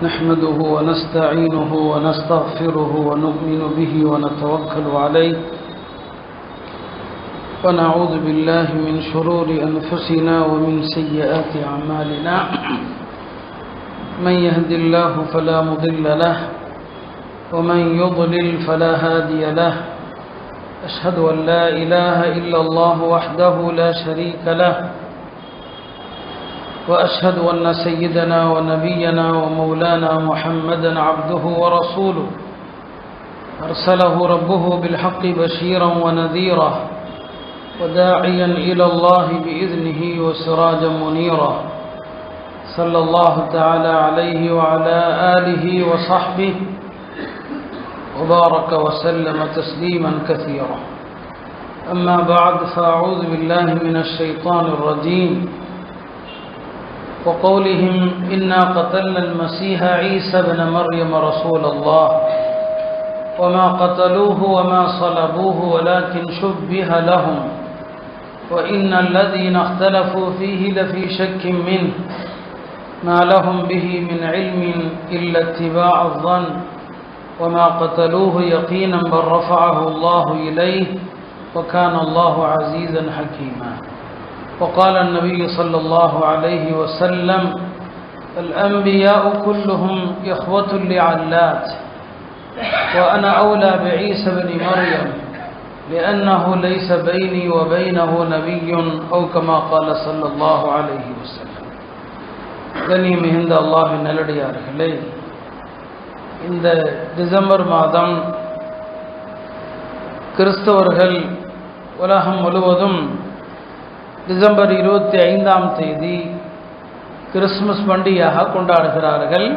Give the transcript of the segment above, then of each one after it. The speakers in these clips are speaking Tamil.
نحمده ونستعينه ونستغفره ونؤمن به ونتوكل عليه ونعوذ بالله من شرور أنفسنا ومن سيئات أعمالنا من يهد الله فلا مضل له ومن يضلل فلا هادي له أشهد أن لا إله إلا الله وحده لا شريك له وأشهد أن سيدنا ونبينا ومولانا محمدا عبده ورسوله أرسله ربه بالحق بشيرا ونذيرا وداعيا إلى الله بإذنه وسراجا منيرا صلى الله تعالى عليه وعلى آله وصحبه وبارك وسلم تسليما كثيرا أما بعد فأعوذ بالله من الشيطان الرجيم وقولهم إنا قتلنا المسيح عيسى بن مريم رسول الله وما قتلوه وما صلبوه ولكن شبه لهم وإن الذين اختلفوا فيه لفي شك منه ما لهم به من علم إلا اتباع الظن وما قتلوه يقينا بل رفعه الله إليه وكان الله عزيزا حكيما وقال النبي صلى الله عليه وسلم الأنبياء كلهم إخوة لعلات وأنا أولى بعيسى بن مريم لأنه ليس بيني وبينه نبي أو كما قال صلى الله عليه وسلم கண்ணியம் மிகுந்த அல்லாஹ்வின் நல்லடியார்களே, இந்த டிசம்பர் மாதம் கிறிஸ்தவர்கள் உலகம் முழுவதும் டிசம்பர் 25ஆம் தேதி கிறிஸ்துமஸ் பண்டிகையாக கொண்டாடுகிறார்கள்.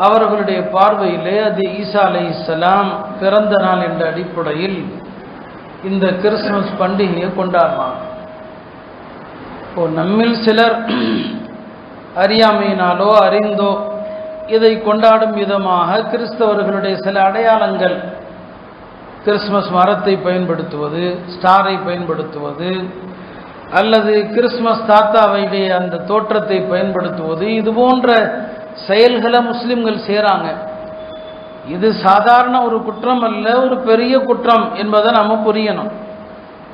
அவர்களுடைய பார்வையிலே அது ஈசா அலைஹிஸ்ஸலாம் பிறந்த நாள் என்ற அடிப்படையில் இந்த கிறிஸ்துமஸ் பண்டிகையை கொண்டாடுறாங்க. நம்மில் சிலர் அறியாமையினாலோ அறிந்தோ இதை கொண்டாடும் விதமாக கிறிஸ்தவர்களுடைய சில அடையாளங்கள், கிறிஸ்துமஸ் மரத்தை பயன்படுத்துவது, ஸ்டாரை பயன்படுத்துவது, அல்லது கிறிஸ்துமஸ் தாத்தாவுடைய அந்த தோற்றத்தை பயன்படுத்துவது, இது போன்ற செயல்களை முஸ்லிம்கள் செய்கிறாங்க. இது சாதாரண ஒரு குற்றம் அல்ல, ஒரு பெரிய குற்றம் என்பதை நம்ம புரியணும்.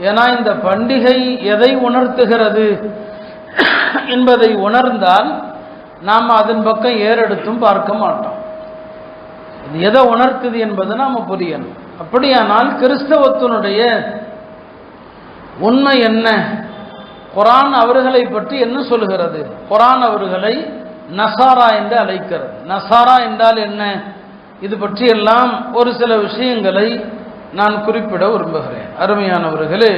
ஏன்னா இந்த பண்டிகை எதை உணர்த்துகிறது என்பதை உணர்ந்தால் நாம் அதன் பக்கம் ஏறெடுத்தும் பார்க்க மாட்டோம். இது எதை உணர்த்துது என்பதை நாம் புரியணும். அப்படியானால் கிறிஸ்தவத்தினுடைய உண்மை என்ன? குர்ஆன் அவர்களை பற்றி என்ன சொல்கிறது? குர்ஆன் அவர்களை நசாரா என்று அழைக்கிறது. நசாரா என்றால் என்ன? இது பற்றியெல்லாம் ஒரு சில விஷயங்களை நான் குறிப்பிட விரும்புகிறேன். அருமையானவர்களே,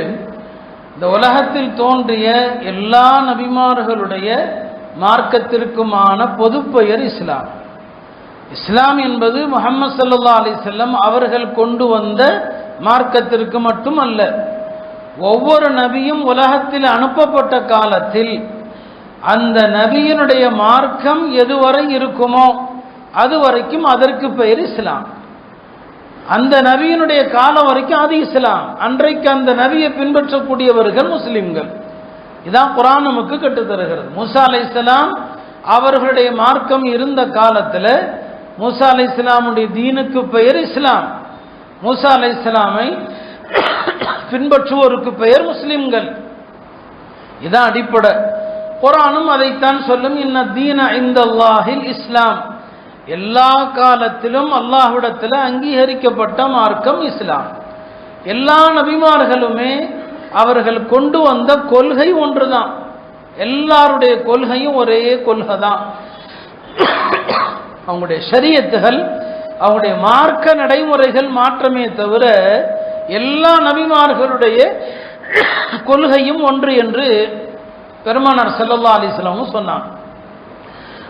இந்த உலகத்தில் தோன்றிய எல்லா நபிமார்களுடைய மார்க்கத்திற்குமான பொது பெயர் இஸ்லாம். இஸ்லாம் என்பது முஹம்மது ஸல்லல்லாஹு அலைஹி வஸல்லம் அவர்கள் கொண்டு வந்த மார்க்கத்திற்கு மட்டுமல்ல, ஒவ்வொரு நபியும் உலகத்தில் அனுப்பப்பட்ட காலத்தில் அந்த நபியினுடைய மார்க்கம் எதுவரை இருக்குமோ அது வரைக்கும் அதற்கு பெயர் இஸ்லாம். அந்த நபியினுடைய காலம் வரைக்கும் அது இஸ்லாம். அன்றைக்கு அந்த நபியை பின்பற்றக்கூடியவர்கள் முஸ்லிம்கள். இதான் குர்ஆன் நமக்கு கற்றுத்தருகிறது. மூசா அலைஹிஸ்ஸலாம் அவர்களுடைய மார்க்கம் இருந்த காலத்தில் மூசா அலைஹிஸ்ஸலாமுடைய தீனுக்கு பெயர் இஸ்லாம். மூசா அலைஹிஸ்ஸலாமை பின்பற்றுவோருக்கு பெயர் முஸ்லிம்கள். இதான் அடிப்படை. குர்ஆனும் அதைத்தான் சொல்லும். இன்ன தீன இந்தல்லாஹில் இஸ்லாம். எல்லா காலத்திலும் அல்லாஹ்விடத்தில் அங்கீகரிக்கப்பட்ட மார்க்கம் இஸ்லாம். எல்லா நபிமார்களுமே அவர்கள் கொண்டு வந்த கொள்கை ஒன்றுதான். எல்லாருடைய கொள்கையும் ஒரே கொள்கை தான். அவங்களுடைய ஷரியத்துகள், அவங்களுடைய மார்க்க நடைமுறைகள் மாற்றமே தவிர எல்லா நபிமார்களுடைய கொள்கையும் ஒன்று என்று பெருமானார் ஸல்லல்லாஹு அலைஹி வஸல்லம் சொன்னாங்க.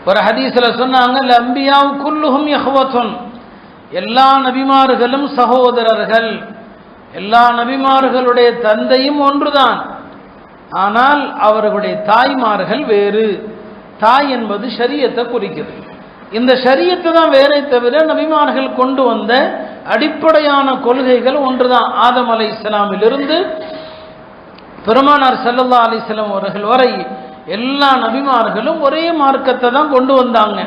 ஒரு ஹதீஸ்ல சொன்னாங்க, அம்பியாவு குல்லுஹும் இஹ்வத்துன். எல்லா நபிமார்களும் சகோதரர்கள். எல்லா நபிமார்களுடைய தந்தையும் ஒன்றுதான், ஆனால் அவர்களுடைய தாய்மார்கள் வேறு. தாய் என்பது ஷரியத்தை குறிக்கிறது. இந்த ஷரியத்தை தான் வேறே தவிர நபிமார்கள் கொண்டு வந்த அடிப்படையான கொள்கைகள் ஒன்றுதான். ஆதம் அலைஹிஸ்ஸலாமிலிருந்து பெருமானார் ஸல்லல்லாஹு அலைஹி வஸல்லம் அவர்கள் வரை எல்லா நபிமார்களும் ஒரே மார்க்கத்தை தான் கொண்டு வந்தாங்க.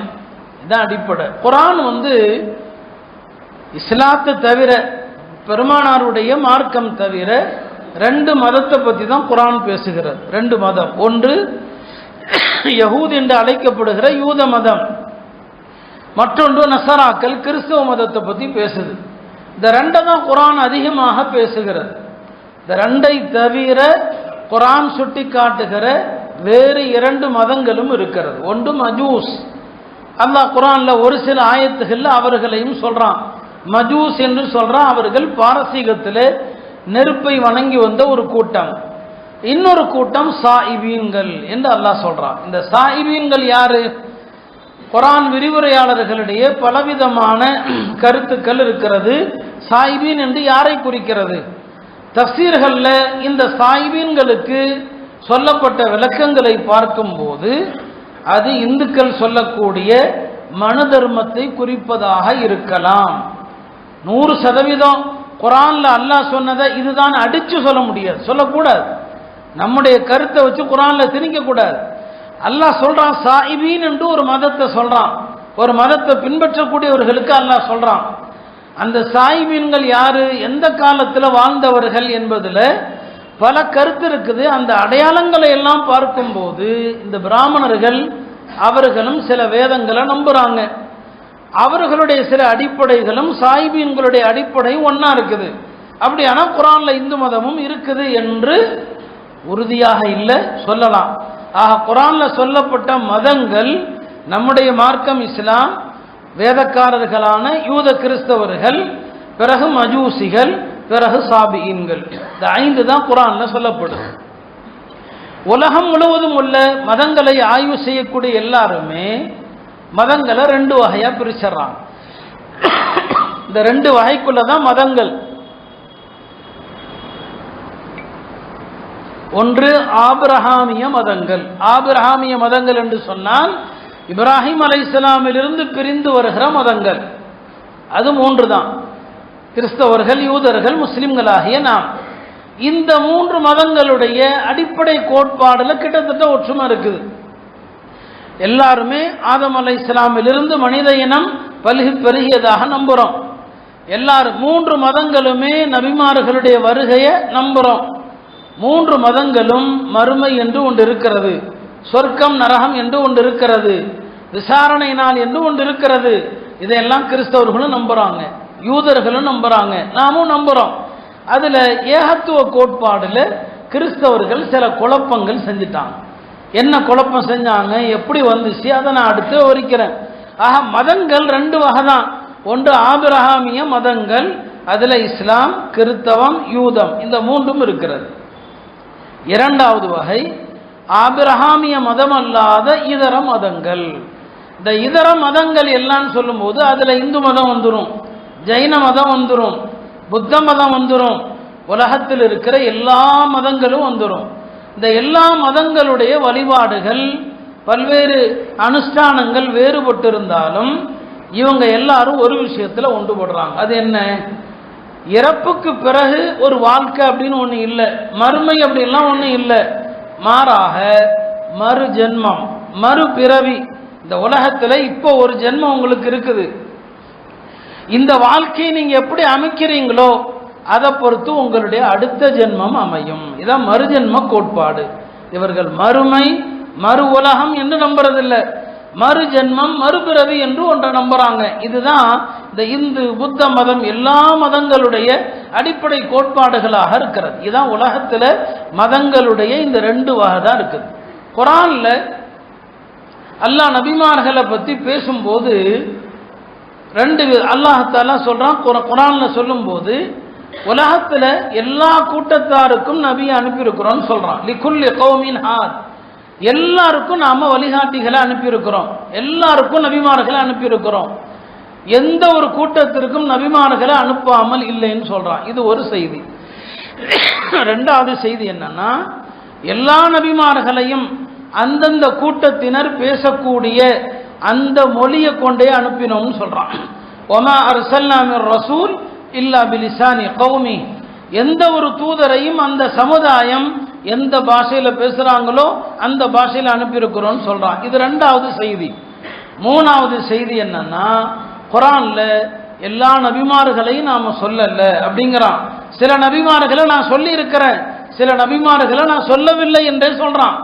இதான் அடிப்படை. குர்ஆன் இஸ்லாத்தை தவிர, பெருமானாருடைய மார்க்கம் தவிர 2 மதத்தை பற்றி தான் குர்ஆன் பேசுகிறது. 2 மதம். ஒன்று யஹூத் என்று அழைக்கப்படுகிற யூத மதம், மற்றொன்று நசராக்கள் கிறிஸ்தவ மதத்தை பற்றி பேசுது. இந்த 2 தான் குர்ஆன் அதிகமாக பேசுகிறது. இந்த 2ஐ தவிர குர்ஆன் சுட்டி காட்டுகிற வேறு 2 மதங்களும் இருக்கிறது. ஒன்று மஜூஸ். அல்லாஹ் குர்ஆன்ல ஒரு சில ஆயத்துகள்ல அவர்களையும் சொல்றான், மஜூஸ் என்று சொல்றான். அவர்கள் பாரசீகத்திலே நெருப்பை வணங்கி வந்த ஒரு கூட்டம். இன்னொரு கூட்டம் சாயிபீன்கள் என்று அல்லாஹ் சொல்றான். இந்த சாயிபீன்கள் யாரு? குர்ஆன் விரிவுரையாளர்களிடையே பலவிதமான கருத்துக்கள் இருக்கிறது. சாயிபீன் என்று யாரை குறிக்கிறது? தஃசீர்கள்ல இந்த சாயிபீன்களுக்கு சொல்லப்பட்ட விளக்கங்களை பார்க்கும்போது அது இந்துக்கள் சொல்லக்கூடிய மனு தர்மத்தை குறிப்பதாக இருக்கலாம். 100% குர்ஆன்ல அல்லாஹ் சொன்னதை இதுதான் அடிச்சு சொல்ல முடியாது, சொல்லக்கூடாது. நம்முடைய கருத்தை வச்சு குர்ஆன்ல திணிக்க கூடாது. அல்லாஹ் சொல்றான் சாயிபீன் என்று ஒரு மதத்தை சொல்றான், ஒரு மதத்தை பின்பற்றக்கூடியவர்களுக்கு அல்லாஹ் சொல்றான். அந்த சாயிபீன்கள் யாரு, எந்த காலத்தில் வாழ்ந்தவர்கள் என்பதுல பல கருத்து இருக்குது. அந்த அடையாளங்களை எல்லாம் பார்க்கும்போது இந்த பிராமணர்கள் அவர்களும் சில வேதங்களை நம்புறாங்க. அவர்களுடைய சில அடிப்படைகளும் சாயிபீன்களுடைய அடிப்படையும் ஒன்னா இருக்குது. அப்படியானா குர்ஆன்ல இந்து மதமும் இருக்குது என்று உறுதியாக இல்லை, சொல்லலாம். ஆக குர்ஆன்ல சொல்லப்பட்ட மதங்கள் நம்முடைய மார்க்கம் இஸ்லாம், வேதக்காரர்களான யூத கிறிஸ்தவர்கள், பிறகு மஜூசிகள், பிறகு சாபியீன்கள். இந்த 5 தான் குர்ஆன்ல சொல்லப்படுது. உலகம் முழுவதும் உள்ள மதங்களை ஆய்வு செய்யக்கூடிய எல்லாருமே மதங்களை 2 வகையா பிரிச்சிடறாங்க. இந்த 2 வகைக்குள்ளதான் மதங்கள். ஒன்று ஆபிரஹாமிய மதங்கள். ஆபிரஹாமிய மதங்கள் என்று சொன்னால் இப்ராஹிம் அலைஹிஸ்ஸலாமிலிருந்து பிரிந்து வருகிற மதங்கள். அது 3 தான். கிறிஸ்தவர்கள், யூதர்கள், முஸ்லிம்களாகிய நாம். இந்த 3 மதங்களுடைய அடிப்படை கோட்பாடுல கிட்டத்தட்ட ஒற்றுமை இருக்குது. எல்லாருமே ஆதம் அலைஹிஸ்ஸலாமிலிருந்து மனித இனம் பெருகியதாக நம்புறோம். எல்லாரும் 3 மதங்களுமே நபிமார்களுடைய வருகையை நம்புறோம். 3 மதங்களும் மறுமை என்று ஒன்று இருக்கிறது, சொர்க்கம் நரகம் என்று ஒன்று இருக்கிறது, விசாரணை நாள் என்று ஒன்று இருக்கிறது. இதையெல்லாம் கிறிஸ்தவர்களும் நம்புறாங்க, யூதர்களும் நம்புறாங்க, நாமும் நம்புறோம். அதுல ஏகத்துவ கோட்பாடுல கிறிஸ்தவர்கள் சில குழப்பங்கள் செஞ்சிட்டாங்க. என்ன குழப்பம் செஞ்சாங்க, எப்படி வந்துச்சு, அதை நான் அடுத்து விவரிக்கிறேன். ஆக மதங்கள் 2 வகை தான். ஒன்று ஆபிரஹாமிய மதங்கள், அதுல இஸ்லாம், கிறிஸ்தவம், யூதம், இந்த 3ம் இருக்கிறது. 2வது வகை ஆபிரஹாமிய மதம் அல்லாத இதர மதங்கள். இந்த இதர மதங்கள் எல்லாம் சொல்லும்போது அதுல இந்து மதம் வந்துடும், ஜைன மதம் வந்துடும், புத்த மதம் வந்துடும், உலகத்தில் இருக்கிற எல்லா மதங்களும் வந்துடும். இந்த எல்லா மதங்களுடைய வழிபாடுகள், பல்வேறு அனுஷ்டானங்கள் வேறுபட்டிருந்தாலும் இவங்க எல்லாரும் ஒரு விஷயத்துல ஒன்றுபடுறாங்க. அது என்ன? இறப்புக்கு பிறகு ஒரு வாழ்க்கை அப்படின்னு ஒண்ணு இல்லை, மறுமை அப்படின்லாம் ஒண்ணு இல்லை. மாறாக மறு ஜென்மம், மறுபிறவி. இந்த உலகத்துல இப்போ ஒரு ஜென்மம் உங்களுக்கு இருக்குது. இந்த வாழ்க்கையை நீங்க எப்படி அமைக்கிறீங்களோ அதை பொறுத்து உங்களுடைய அடுத்த ஜென்மம் அமையும். இதான் மறுஜென்ம கோட்பாடு. இவர்கள் மறுமை, மறு உலகம் என்று நம்புறதில்லை, மறு ஜென்மம், மறுபிறவி என்று ஒன்றை நம்புறாங்க. இதுதான் இந்த இந்து, புத்த மதம், எல்லா மதங்களுடைய அடிப்படை கோட்பாடுகளாக இருக்கிறது. இதுதான் உலகத்தில் மதங்களுடைய இந்த 2 வகை தான் இருக்குது. குர்ஆன்ல அல்லாஹ் நபிமார்களை பற்றி பேசும்போது 2 அல்லாஹ் தஆலா சொல்றான். குர்ஆன்ல சொல்லும் போது உலகத்துல எல்லா கூட்டத்தாருக்கும் நபியை அனுப்பியிருக்கிறோம் சொல்றான். லிகுல்லி கௌமின் ஹாத், எல்லாருக்கும் நாம வழிகாட்டிகளை அனுப்பியிருக்கிறோம், எல்லாருக்கும் நபிமார்களை அனுப்பியிருக்கிறோம். எந்த ஒரு கூட்டத்திற்கும் நபிமார்களை அனுப்பாமல் இல்லைன்னு சொல்றான். இது ஒரு செய்தி. 2வது செய்தி என்னன்னா, எல்லா நபிமார்களையும் அந்தந்த கூட்டத்தினர் பேசக்கூடிய அந்த மொழியை கொண்டே அனுப்பினோம்னு சொல்றான். ஒமா அர்சல்னா மிர் ரசூல் இல்லா பிலிசானி கௌமி, எந்த ஒரு தூதரையும் அந்த சமுதாயம் எந்த பாஷையில பேசுறாங்களோ அந்த பாஷையில அனுப்பியிருக்கிறோம் சொல்றான். இது 2வது செய்தி. மூணாவது செய்தி என்னன்னா, குர்ஆன்ல எல்லா நபிமார்களையும் நாம சொல்லல அப்படிங்கிறான். சில நபிமார்களை நான் சொல்லி இருக்கிறேன், சில நபிமார்களை நான் சொல்லவில்லை என்றே சொல்றான்.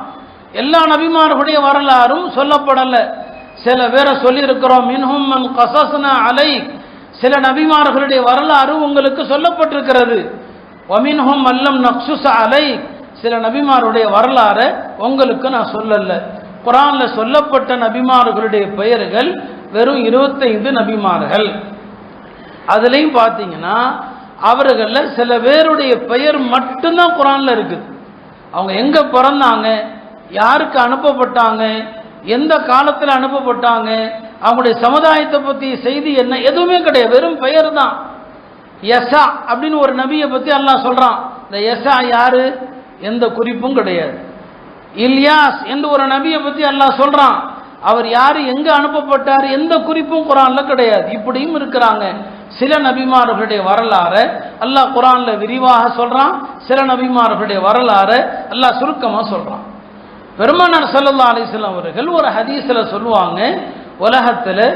எல்லா நபிமார்களுடைய வரலாறும் சொல்லப்படல. சில பேரை சொல்லி இருக்கிறோம், மின்ஹும் மன் கஸஸ்னா அலைக், சில நபிமார்களுடைய வரலாறு உங்களுக்கு சொல்லப்பட்டிருக்கிறது. வமின்ஹும் மல்லம் நக்சுஸ் அலைக், சில நபிமாருடைய வரலாறு உங்களுக்கு நான் சொல்லல. குர்ஆன்ல சொல்லப்பட்ட நபிமார்களுடைய பெயர்கள் வெறும் 25 நபிமார்கள். அதுலயும் பார்த்தீங்கன்னா அவர்கள சில பேருடைய பெயர் மட்டும்தான் குர்ஆன்ல இருக்குது. அவங்க எங்க பிறந்தாங்க, யாருக்கு அனுப்பப்பட்டாங்க, எந்த காலத்தில் அனுப்பப்பட்டாங்க, அவங்களுடைய சமுதாயத்தை பற்றி செய்தி என்ன, எதுவுமே கிடையாது. வெறும் பெயர் தான். யசா அப்படின்னு ஒரு நபியை பற்றி அல்லாஹ் சொல்றான். இந்த யசா யாரு, எந்த குறிப்பும் கிடையாது. இல்யாஸ் என்று ஒரு நபியை பற்றி அல்லாஹ் சொல்றான். அவர் யாரு, எங்க அனுப்பப்பட்டார், எந்த குறிப்பும் குர்ஆன்ல கிடையாது. இப்படியும் இருக்கிறாங்க. சில நபிமார்களுடைய வரலாறு அல்லாஹ் குர்ஆன்ல விரிவாக சொல்றான், சில நபிமார்களுடைய வரலாறு அல்லாஹ் சுருக்கமாக சொல்றான். பெருமானார் ஸல்லல்லாஹு அலைஹி வஸல்லம் அவர்கள் ஒரு ஹதீஸ்ல சொல்லுவாங்க, உலகத்தில்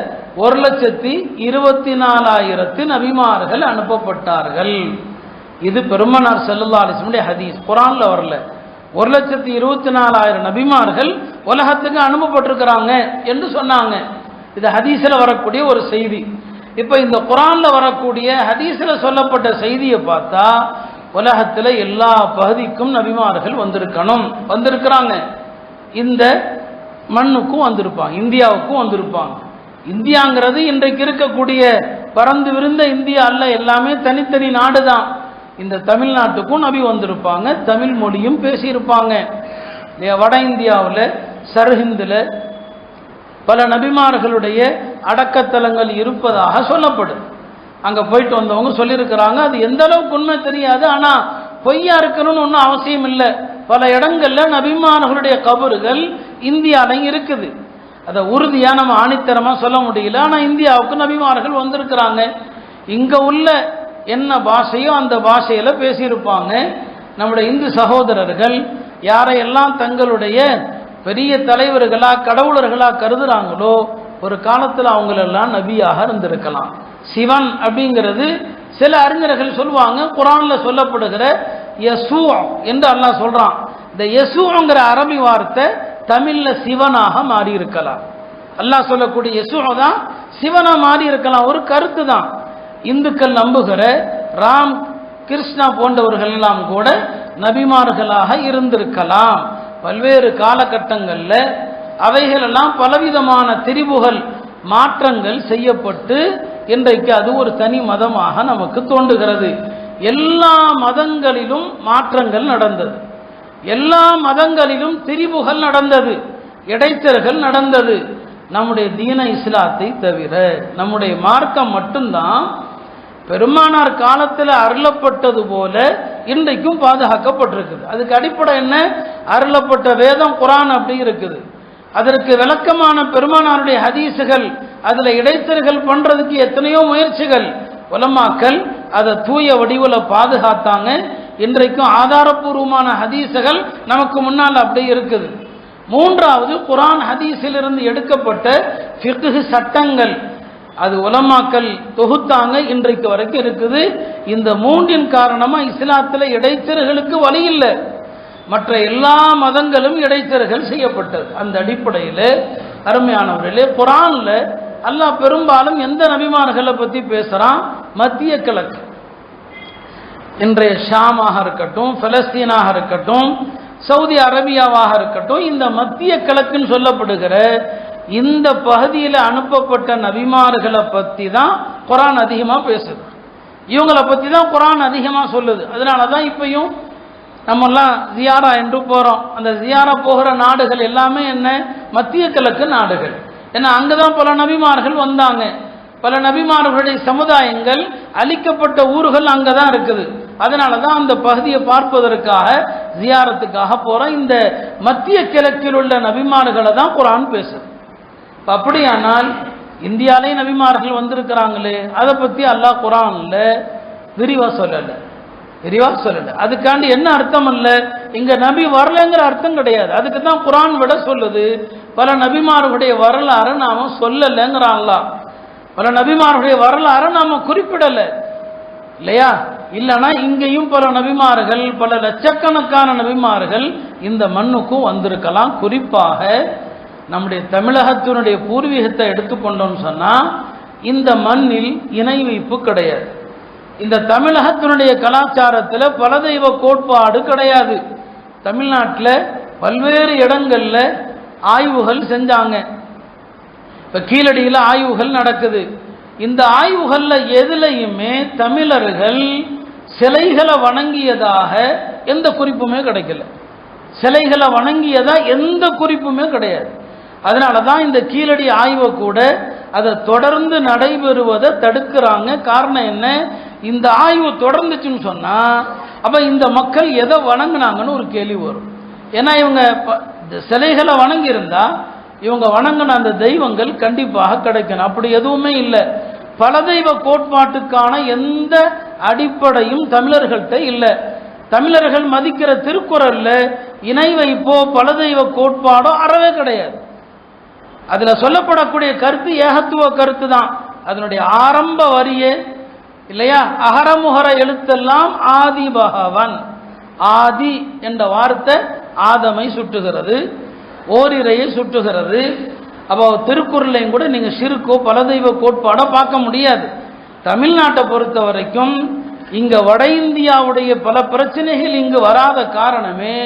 1,24,000 நபிமார்கள் அனுப்பப்பட்டார்கள். இது பெருமானார் ஸல்லல்லாஹு அலைஹி வஸல்லம் ஹதீஸ், குர்ஆன்ல வரல. 1,24,000 நபிமார்கள் உலகத்துக்கு அனுப்பப்பட்டிருக்கிறாங்க என்று சொன்னாங்க. இது ஹதீஸ்ல வரக்கூடிய ஒரு செய்தி. இப்போ இந்த குர்ஆன்ல வரக்கூடிய ஹதீஸ்ல சொல்லப்பட்ட செய்தியை பார்த்தா உலகத்தில் எல்லா பகுதிக்கும் நபிமார்கள் வந்திருக்கிறாங்க. இந்த மண்ணுக்கும் வந்திருப்பாங்க, இந்தியாவுக்கும் வந்திருப்பாங்க. இந்தியாங்கிறது இன்றைக்கு இருக்கக்கூடிய பறந்து விரிந்த இந்தியா அல்ல, எல்லாமே தனித்தனி நாடு தான். இந்த தமிழ்நாட்டுக்கும் நபி வந்திருப்பாங்க, தமிழ் மொழியும் பேசியிருப்பாங்க. வட இந்தியாவில் சர்ஹிந்தில் பல நபிமார்களுடைய அடக்கத்தலங்கள் இருப்பதாக சொல்லப்படுது. அங்கே போயிட்டு வந்தவங்க சொல்லியிருக்கிறாங்க. அது எந்த அளவுக்கு உண்மை தெரியாது, ஆனால் பொய்யா இருக்கணும்னு ஒன்றும் அவசியம் இல்லை. பல இடங்களில் நபிமார்களுடைய கபறுகள் இந்தியாலையும் இருக்குது. அதை உறுதியாக நம்ம ஆணித்தரமாக சொல்ல முடியல. ஆனால் இந்தியாவுக்கு நபிமார்கள் வந்திருக்கிறாங்க. இங்கே உள்ள என்ன பாஷையோ அந்த பாஷையில் பேசியிருப்பாங்க. நம்முடைய இந்து சகோதரர்கள் யாரையெல்லாம் தங்களுடைய பெரிய தலைவர்களாக கடவுளர்களாக கருதுறாங்களோ ஒரு காலத்தில் அவங்களெல்லாம் நபியாக இருந்திருக்கலாம். சிவன் அப்படிங்கிறது சில அறிஞர்கள் சொல்லுவாங்க, குர்ஆன்ல சொல்லப்படுகிற யசூ என்று அல்லாஹ் சொல்றான். இந்த யசூங்கிற அரபி வார்த்தை தமிழ்ல சிவனாக மாறி இருக்கலாம். அல்லாஹ் சொல்லக்கூடிய யசூ தான் சிவனா மாறி இருக்கலாம். ஒரு கருத்து தான். இந்துக்கள் நம்புகிற ராம் கிருஷ்ணா போன்றவர்கள் எல்லாம் கூட நபிமார்களாக இருந்திருக்கலாம். பல்வேறு காலகட்டங்களில் அவைகளெல்லாம் பலவிதமான திரிபுகள் மாற்றங்கள் செய்யப்பட்டு இன்றைக்கு அது ஒரு தனி மதமாக நமக்கு தோன்றுகிறது. எல்லா மதங்களிலும் மாற்றங்கள் நடந்தது, எல்லா மதங்களிலும் திரிபுகள் நடந்தது, இடைத்தரகள் நடந்தது. நம்முடைய தீன இஸ்லாத்தை தவிர நம்முடைய மார்க்கம் மட்டும்தான் பெருமானார் காலத்தில் அருளப்பட்டது போல இன்றைக்கும் பாதுகாக்கப்பட்டிருக்குது. அதுக்கு அடிப்படை என்ன? அருளப்பட்ட வேதம் குர்ஆன் அப்படி இருக்குது. அதற்கு விளக்கமான பெருமானாருடைய ஹதீஸுகள், அதில் இடைத்தரகள் பண்றதுக்கு எத்தனையோ முயற்சிகள் உலமாக்கள் அதை தூய வடிவில் பாதுகாத்தாங்க. இன்றைக்கும் ஆதாரபூர்வமான ஹதீஸுகள் நமக்கு முன்னால் அப்படியே இருக்குது. மூன்றாவது, குர்ஆன் ஹதீஸிலிருந்து எடுக்கப்பட்ட ஃபிக்ஹ் சட்டங்கள், அது உலமாக்கள் தொகுத்தாங்க, இன்றைக்கு வரைக்கும் இருக்குது. இந்த மூன்றின் காரணமா இஸ்லாத்தில் இடைத்தரகளுக்கு வழி இல்லை. மற்ற எல்லா மதங்களும் இடைத்தரகள் செய்யப்பட்டது. அந்த அடிப்படையில் அருமையானவர்களே, குர்ஆன்ல அல்லாஹ் பெரும்பாலும் எந்த நபிமார்களை பற்றி பேசுகிறான்? மத்திய கிழக்கு, இன்றைய ஷாமாக இருக்கட்டும், பலஸ்தீனாக இருக்கட்டும், சவுதி அரேபியாவாக இருக்கட்டும், இந்த மத்திய கிழக்குன்னு சொல்லப்படுகிற இந்த பகுதியில் அனுப்பப்பட்ட நபிமார்களை பற்றி தான் குர்ஆன் அதிகமாக பேசுது. இவங்களை பற்றி தான் குர்ஆன் அதிகமாக சொல்லுது. அதனால தான் இப்பயும் நம்மெல்லாம் ஜியாரா என்று போகிறோம். அந்த ஜியாரா போகிற நாடுகள் எல்லாமே என்ன? மத்திய கிழக்கு நாடுகள். ஏன்னா அங்கே தான் பல நபிமார்கள் வந்தாங்க. பல நபிமார்களுடைய சமுதாயங்கள் அழிக்கப்பட்ட ஊர்கள் அங்கே தான் இருக்குது. அதனால தான் அந்த பகுதியை பார்ப்பதற்காக ஜியாரத்துக்காக போகிறோம். இந்த மத்திய கிழக்கில் உள்ள நபிமார்களை தான் குர்ஆன் பேசுது. அப்படியானால் இந்தியாவிலே நபிமார்கள் வந்திருக்கிறாங்களே, அதை பற்றி அல்லாஹ் குர்ஆன்ல விரிவாக சொல்லலை. அதுக்காண்டி என்ன அர்த்தம் அல்ல? இங்க நபி வரலங்கிற அர்த்தம் கிடையாது. அதுக்கு தான் குர்ஆன் விட சொல்லுது, பல நபிமார்களுடைய வரலாறு நாம சொல்லலைங்கிறான் அல்லாஹ். பல நபிமார்களுடைய வரலாறு நாம குறிப்பிடல இல்லையா? இல்லைன்னா இங்கேயும் பல நபிமார்கள், பல லட்சக்கணக்கான நபிமார்கள் இந்த மண்ணுக்கும் வந்திருக்கலாம். குறிப்பாக நம்முடைய தமிழகத்தினுடைய பூர்வீகத்தை எடுத்துக்கொண்டோம்னு சொன்னா இந்த மண்ணில் இணை வைப்பு கிடையாது. இந்த தமிழகத்தினுடைய கலாச்சாரத்தில் பல தெய்வ கோட்பாடு கிடையாது. தமிழ்நாட்டில் பல்வேறு இடங்கள்ல ஆய்வுகள் செஞ்சாங்க. இப்ப கீழடியில் ஆய்வுகள் நடக்குது. இந்த ஆய்வுகள்ல எதுலையுமே தமிழர்கள் சிலைகளை வணங்கியதாக எந்த குறிப்புமே கிடைக்கல. சிலைகளை வணங்கியதா எந்த குறிப்புமே கிடையாது. அதனாலதான் இந்த கீழடி ஆய்வை கூட அதை தொடர்ந்து நடைபெறுவதை தடுக்கிறாங்க. காரணம் என்ன? இந்த ஆய்வு தொடர்ந்துச்சுன்னு சொன்னா அப்ப இந்த மக்கள் எதை வணங்கினாங்கன்னு ஒரு கேள்வி வரும். ஏன்னா இவங்க சிலைகளை வணங்கி இருந்தா இவங்க வணங்கின அந்த தெய்வங்கள் கண்டிப்பாக கிடைக்கணும். அப்படி எதுவுமே இல்லை. பல தெய்வ கோட்பாட்டுக்கான எந்த அடிப்படையும் தமிழர்கள்ட்ட இல்லை. தமிழர்கள் மதிக்கிற திருக்குறள்ல இணை வைப்போ பல தெய்வ கோட்பாடோ அறவே கிடையாது. அதுல சொல்லப்படக்கூடிய கருத்து ஏகத்துவ கருத்து தான். அதனுடைய ஆரம்ப வரியே இல்லையா, அகரமுகர எழுத்தெல்லாம் ஆதி பகவன். ஆதி என்ற வார்த்தை ஆதமை சுட்டுகிறது, ஓரிரையை சுட்டுகிறது. அப்போ திருக்குறளையும் கூட நீங்க ஷிர்கோ பல தெய்வ கோட்பாடோ பார்க்க முடியாது. தமிழ்நாட்டை பொறுத்த வரைக்கும் இங்க வட இந்தியாவுடைய பல பிரச்சனைகள் இங்கு வராத காரணமே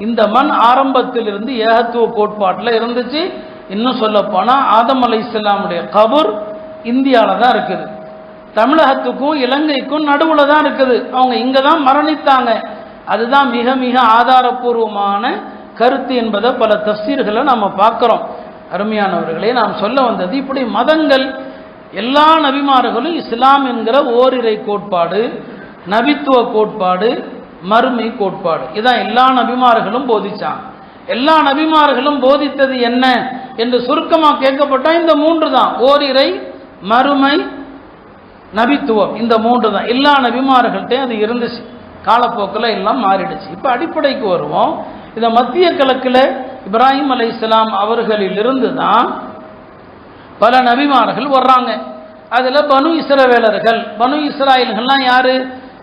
இந்த மண் ஆரம்பத்திலிருந்து ஏகத்துவ கோட்பாட்டில் இருந்துச்சு. இன்னும் சொல்ல போனா ஆதம் அலைஹிஸ்ஸலாமுடைய கபர் இந்தியாவில் தான் இருக்குது. தமிழகத்துக்கும் இலங்கைக்கும் நடுவுல தான் இருக்குது. அவங்க இங்க தான் மரணித்தாங்க. அதுதான் மிக மிக ஆதாரபூர்வமான கருத்து என்பதை பல தஃசீர்களை நம்ம பார்க்கிறோம். அருமையானவர்களே, நாம் சொல்ல வந்தது இப்படி மதங்கள் எல்லா நபிமார்களும் இஸ்லாம் என்கிற ஓரிரை கோட்பாடு, நபித்துவ கோட்பாடு, மறுமை கோட்பாடு, இதான் எல்லா நபிமார்களும் போதிச்சாங்க. எல்லா நபிமார்களும் போதித்தது என்ன என்று சுருக்கமாக கேட்கப்பட்டா இந்த மூன்று தான்: ஓரிரை, மறுமை, நபித்துவம். இந்த மூன்று தான் எல்லா நபிமார்கள்ட்டையும் அது இருந்துச்சு. காலப்போக்கில் எல்லாம் மாறிடுச்சு. இப்போ அடிப்படைக்கு வருவோம். இந்த மத்திய கிழக்கில் இப்ராஹிம் அலைஹிஸ்ஸலாம் அவர்களிலிருந்து தான் பல நபிமார்கள் வர்றாங்க. அதில் பனு இஸ்ரவேலர்கள், பனு இஸ்ராயல்கள்லாம் யாரு?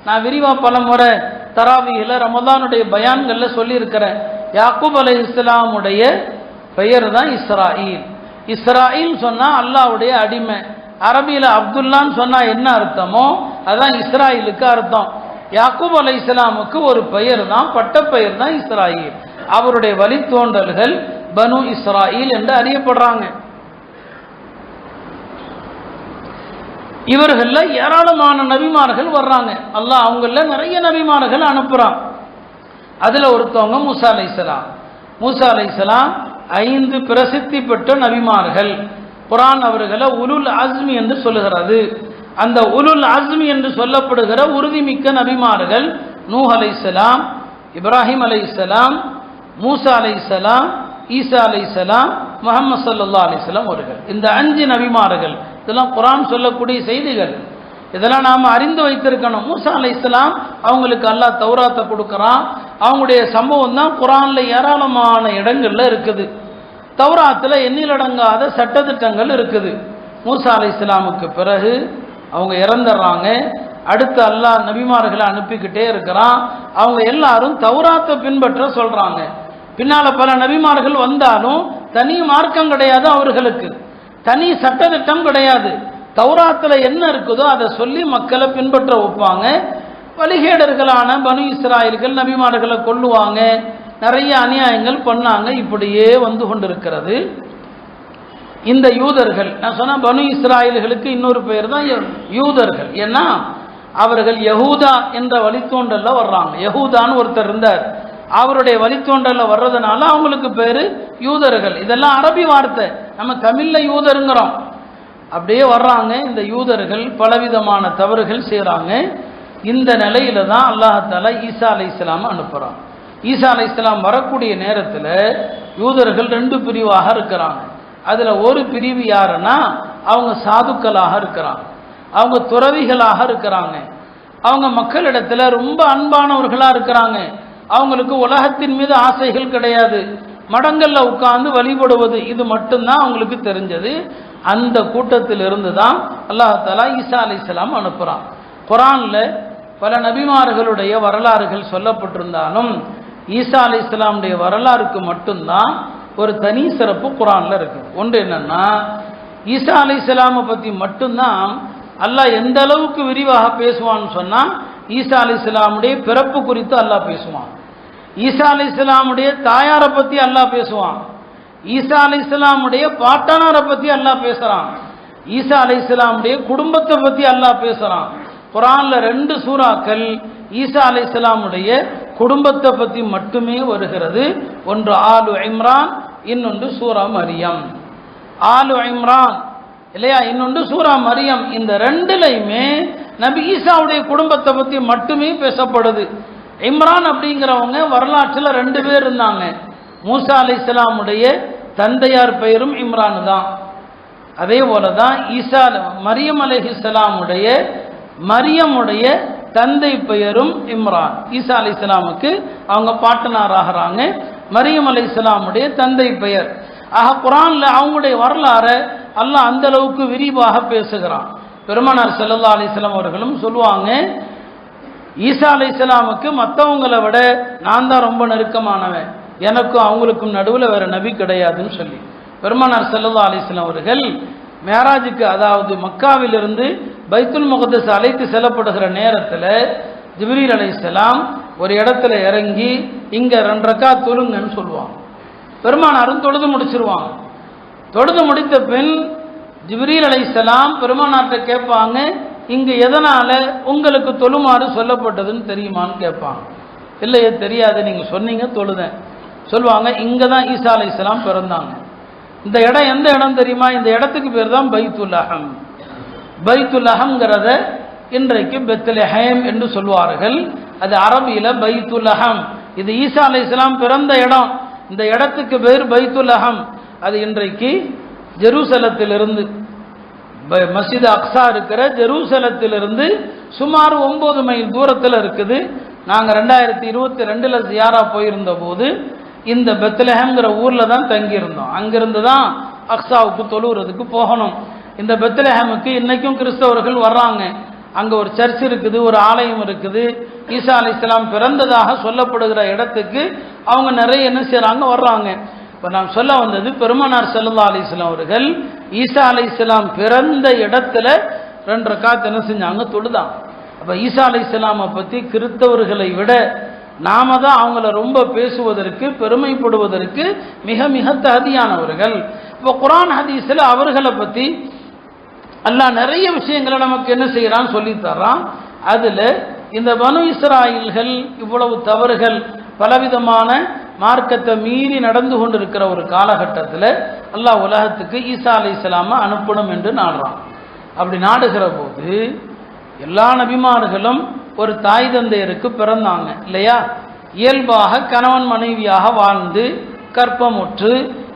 நான் விரிவாக பல முறை தராவியில் ரமதானுடைய பயான்களில் சொல்லியிருக்கிறேன். யாக்கூப் அலைஹிஸ்ஸலாமுடைய பெயர் தான் இஸ்ராயில். இஸ்ராயில் சொன்னால் அல்லாஹ்வுடைய அடிமை. அரபியில் அப்துல்லான்னு சொன்னால் என்ன அர்த்தமோ அதுதான் இஸ்ராயிலுக்கு அர்த்தம். யாக்கூப் அலைஹிஸ்ஸலாமுக்கு ஒரு பெயர் தான், பட்ட பெயர் தான் இஸ்ராயில். அவருடைய வழித்தோன்றல்கள் பனு இஸ்ராயில் என்று அறியப்படுறாங்க. இவர்கள ஏராளமான நபிமார்கள் வர்றாங்க. அல்லாஹ் அவங்கள நிறைய நபிமார்கள் அனுப்புறான். அதுல ஒருத்தவங்க மூசா அலைஹிஸ்ஸலாம். மூசா அலைஹிஸ்ஸலாம் 5 பிரசித்தி பெற்ற நபிமார்கள். குர்ஆன் அவர்களை உலுல் அஸ்மி என்று சொல்லுகிறது. அந்த உலுல் அஸ்மி என்று சொல்லப்படுகிற உறுதிமிக்க நபிமார்கள் நூஹ் அலைஹிஸ்ஸலாம், இப்ராஹிம் அலைஹிஸ்ஸலாம், மூசா அலைஹிஸ்ஸலாம், ஈசா அலைஹிஸ்ஸலாம், முஹம்மது ஸல்லல்லாஹு அலைஹி வஸல்லம் அவர்கள். இந்த 5 நபிமார்கள். இதெல்லாம் குர்ஆன் சொல்லக்கூடிய செய்திகள். இதெல்லாம் நாம் அறிந்து வைத்திருக்கணும். மூசா அலைஹிஸ்ஸலாம் அவங்களுக்கு அல்லாஹ் தௌராத்தை கொடுக்குறான். அவங்களுடைய சம்பவம் தான் குர்ஆன்ல ஏராளமான இடங்கள்ல இருக்குது. தௌராத்தில் எண்ணிலடங்காத சட்டத்திட்டங்கள் இருக்குது. மூசா அலைஹிஸ்ஸலாமுக்கு பிறகு அவங்க இறந்துடுறாங்க. அடுத்து அல்லாஹ் நபிமார்களை அனுப்பிக்கிட்டே இருக்கிறான். அவங்க எல்லாரும் தௌராத்தை பின்பற்ற சொல்றாங்க. பின்னால பல நபிமார்கள் வந்தாலும் தனி மார்க்கம் கிடையாது, அவர்களுக்கு தனி சட்டத்திட்டம் கிடையாது. தௌராத்தில் என்ன இருக்குதோ அதை சொல்லி மக்களை பின்பற்ற வைப்பாங்க. வழிகேடர்களான பனு இஸ்ராயல்கள் நபிமார்களை கொல்லுவாங்க, நிறைய அநியாயங்கள் பண்ணாங்க. இப்படியே வந்து கொண்டிருக்கிறது. இந்த யூதர்கள், நான் சொன்ன பனு இஸ்ராயல்களுக்கு இன்னொரு பெயர் தான் யூதர்கள். ஏன்னா அவர்கள் யஹூதா என்ற வழித்தோன்றல்ல வர்றாங்க. யஹூதான்னு ஒருத்தர் இருந்தார், அவருடைய வழித்தோன்றல்ல வர்றதுனால அவங்களுக்கு பேரு யூதர்கள். இதெல்லாம் அரபி வார்த்தை, நம்ம தமிழ்ல யூதருங்கிறோம். அப்படியே வர்றாங்க. இந்த யூதர்கள் பலவிதமான தவறுகள் செய்கிறாங்க. இந்த நிலையில தான் அல்லாஹ் ஈசா அலைஹிஸ்ஸலாம் அனுப்புறான். ஈசா அலைஹிஸ்ஸலாம் வரக்கூடிய நேரத்தில் யூதர்கள் 2 பிரிவாக இருக்கிறாங்க. அதுல ஒரு பிரிவு யாருன்னா அவங்க சாதுக்களாக இருக்கிறாங்க, அவங்க துறவிகளாக இருக்கிறாங்க, அவங்க மக்களிடத்துல ரொம்ப அன்பானவர்களா இருக்கிறாங்க, அவங்களுக்கு உலகத்தின் மீது ஆசைகள் கிடையாது, மடங்கள்ல உட்கார்ந்து வழிபடுவது, இது மட்டும்தான் அவங்களுக்கு தெரிஞ்சது. அந்த கூட்டத்திலிருந்து தான் அல்லாஹ் தஆலா ஈசா அலைஹிஸ்ஸலாம் அனுப்புறான். குர்ஆன்ல பல நபிமார்களுடைய வரலாறுகள் சொல்லப்பட்டிருந்தாலும் ஈசா அலைஹிஸ்ஸலாமுடைய வரலாறுக்கு மட்டும்தான் ஒரு தனி சிறப்பு குர்ஆன்ல இருக்கு. ஒன்று என்னன்னா, ஈசா அலைஹிஸ்ஸலாமை பற்றி மட்டும்தான் அல்லாஹ் எந்த அளவுக்கு விரிவாக பேசுவான்னு சொன்னா, ஈசா அலைஹிஸ்ஸலாமுடைய பிறப்பு குறித்து அல்லாஹ் பேசுவான். ஈசா அலைஹிஸ்ஸலாமுடைய தாயாரை பற்றி அல்லாஹ் பேசுவான். ஈசா அலைஹிஸ்ஸலாமுடைய பாட்டனாரை பற்றி அல்லாஹ் பேசுறான். ஈசா அலைஹிஸ்ஸலாமுடைய குடும்பத்தை பற்றி அல்லாஹ் பேசுறான். குர்ஆன்ல 2 சூறாக்கள் ஈசா அலைஹிஸ்ஸலாமுடைய குடும்பத்தை பற்றி மட்டுமே வருகிறது. ஒன்று ஆலு இம்ரான், இன்னொன்று சூரா மரியம். ஆலு இம்ரான் இல்லையா, இன்னொன்று சூரா மரியம். இந்த 2லையுமே நபி ஈசாவுடைய குடும்பத்தை பற்றி மட்டுமே பேசப்படுது. இம்ரான் அப்படிங்கிறவங்க வரலாற்றில் 2 பேர் இருந்தாங்க. மூசா அலைஹிஸ்ஸலாமுடைய தந்தையார் பெயரும் இம்ரான் தான். அதே போல தான் மரியம் அலைஹிஸ்ஸலாமுடைய மரியமுடைய தந்தை பெயரும் இம்ரான். ஈசா அலைஹிஸ்ஸலாமுக்கு அவங்க பாட்டனார் ஆகிறாங்க. மரியம் அலைஹிஸ்ஸலாமுடைய தந்தை பெயர். ஆக குர்ஆன்ல அவங்களுடைய வரலாறு அல்லாஹ் அந்த அளவுக்கு விரிவாக பேசுகிறான். பெருமானார் ஸல்லல்லாஹு அலைஹி வஸல்லம் அவர்களும் சொல்லுவாங்க, ஈசா அலைஹிஸ்ஸலாமுக்கு மற்றவங்களை விட நான் தான் ரொம்ப நெருக்கமானவன், எனக்கும் அவங்களுக்கும் நடுவில் வேற நபி கிடையாதுன்னு சொல்லி பெருமானார் ஸல்லல்லாஹு அலைஹி வஸல்லம் அவர்கள் மேராஜுக்கு, அதாவது மக்காவிலிருந்து பைத்துல் முகத்தஸ் அழைத்து செல்லப்படுகிற நேரத்தில் ஜிப்ரீல் அலைஹிஸ்ஸலாம் ஒரு இடத்துல இறங்கி இங்கே 2 ரக்காத் தொழுங்கன்னு சொல்லுவாங்க. பெருமானாரும் தொழுது முடிச்சிருவாங்க. தொழுது முடித்த பின் ஜிப்ரீல் அலைஹிஸ்ஸலாம் பெருமானார்ட்ட கேட்பாங்க, இங்கு எதனால உங்களுக்கு தொழுமாறு சொல்லப்பட்டதுன்னு தெரியுமான்னு கேட்பாங்க. இல்லையே தெரியாது, நீங்கள் சொன்னீங்க தொழுதேன். சொல்லுவாங்க, இங்கே தான் ஈசா அலைஹிஸ்ஸலாம் பிறந்தாங்க. இந்த இடம் எந்த இடம் தெரியுமா? இந்த இடத்துக்கு பேர் தான் பைத்துல் அஹம். பைத்துல் அஹம்ங்கிறத இன்றைக்கு பெத்லஹேம் என்று சொல்வார்கள். அது அரபியில பைத்துல் அஹம். இது ஈசா அலைஹிஸ்ஸலாம் பிறந்த இடம். இந்த இடத்துக்கு பேர் பைத்துல் அஹம். அது இன்றைக்கு ஜெருசலத்திலிருந்து, மஸ்ஜித் அக்ஸா இருக்கிற ஜெருசலத்திலிருந்து சுமார் 9 மைல் தூரத்தில் இருக்குது. நாங்கள் 2022 ஜியாரா போயிருந்த போது இந்த பெத்லஹேம்ங்கிற ஊரில் தான் தங்கியிருந்தோம். அங்கிருந்து தான் அக்ஸாவுக்கு தொழுகிறதுக்கு போகணும். இந்த பெத்லஹேமுக்கு இன்னைக்கும் கிறிஸ்தவர்கள் வர்றாங்க. அங்கே ஒரு சர்ச் இருக்குது, ஒரு ஆலயம் இருக்குது. ஈசா அலைஹிஸ்ஸலாம் பிறந்ததாக சொல்லப்படுகிற இடத்துக்கு அவங்க நிறைய என்ன செய்கிறாங்க, வர்றாங்க. இப்போ நான் சொல்ல வந்தது, பெருமானார் ஸல்லல்லாஹு அலைஹி வஸல்லம் அவர்கள் ஈசா அலைஹிஸ்ஸலாம் பிறந்த இடத்துல 2 ரக்காத் என்ன செஞ்சாங்க, தொழுதாங்க. அப்போ ஈசா அலைஹிஸ்ஸலாமை பற்றி கிறிஸ்தவர்களை விட நாம தான் அவங்கள ரொம்ப பேசுவதற்கு, பெருமைப்படுவதற்கு மிக மிக தகுதியானவர்கள். இப்போ குர்ஆன் ஹதீஸில் அவர்களை பற்றி அல்லாஹ் நிறைய விஷயங்களை நமக்கு என்ன செய்கிறான்னு சொல்லி தர்றான். அதில் இந்த பனு இஸ்ராயீல்கள் இவ்வளவு தவறுகள், பலவிதமான மார்க்கத்தை மீறி நடந்து கொண்டிருக்கிற ஒரு காலகட்டத்தில் அல்லாஹ் உலகத்துக்கு ஈசா அலைஹிஸ்ஸலாமை அனுப்பணும் என்று நாடுறான். அப்படி நாடுகிற போது எல்லா நபிமார்களும் ஒரு தாய் தந்தையருக்கு பிறந்தாங்க இல்லையா? இயல்பாக கணவன் மனைவியாக வாழ்ந்து கற்பமுற்று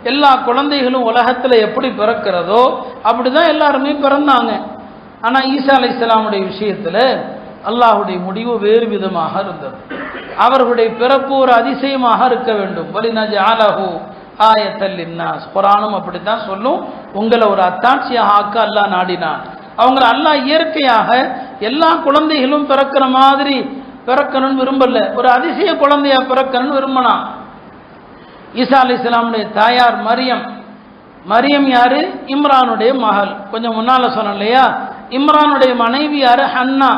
எல்லா குழந்தைகளும் உலகத்தில் எப்படி பிறக்கிறதோ அப்படிதான் எல்லாருமே பிறந்தாங்க. ஆனால் ஈசா அலைஹிஸ்ஸலாமுடைய விஷயத்தில் அல்லாஹுடைய முடிவு வேறு விதமாக இருந்தது. அவர்களுடைய பிறப்பு ஒரு அதிசயமாக இருக்க வேண்டும். வலினஜஅலஹு ஆயத்தல் லின்னாஸ், குர்ஆனும் அப்படித்தான் சொல்லும். உங்களை ஒரு அத்தாட்சியாக ஆக்க அல்லாஹ் நாடினான். அவங்கள அல்லாஹ் இயற்கையாக எல்லா குழந்தைகளும் பிறக்கிற மாதிரி பிறக்கணும்னு விரும்பல, ஒரு அதிசய குழந்தையா பிறக்கணும்னு விரும்பினான். ஈசா அலைஹிஸ்ஸலாமுடைய தாயார் மரியம். மரியம் யாரு? இம்ரானுடைய மகள். கொஞ்சம் முன்னால சொன்னோம் இல்லையா? இம்ரானுடைய மனைவி யாரு? ஹன்னா.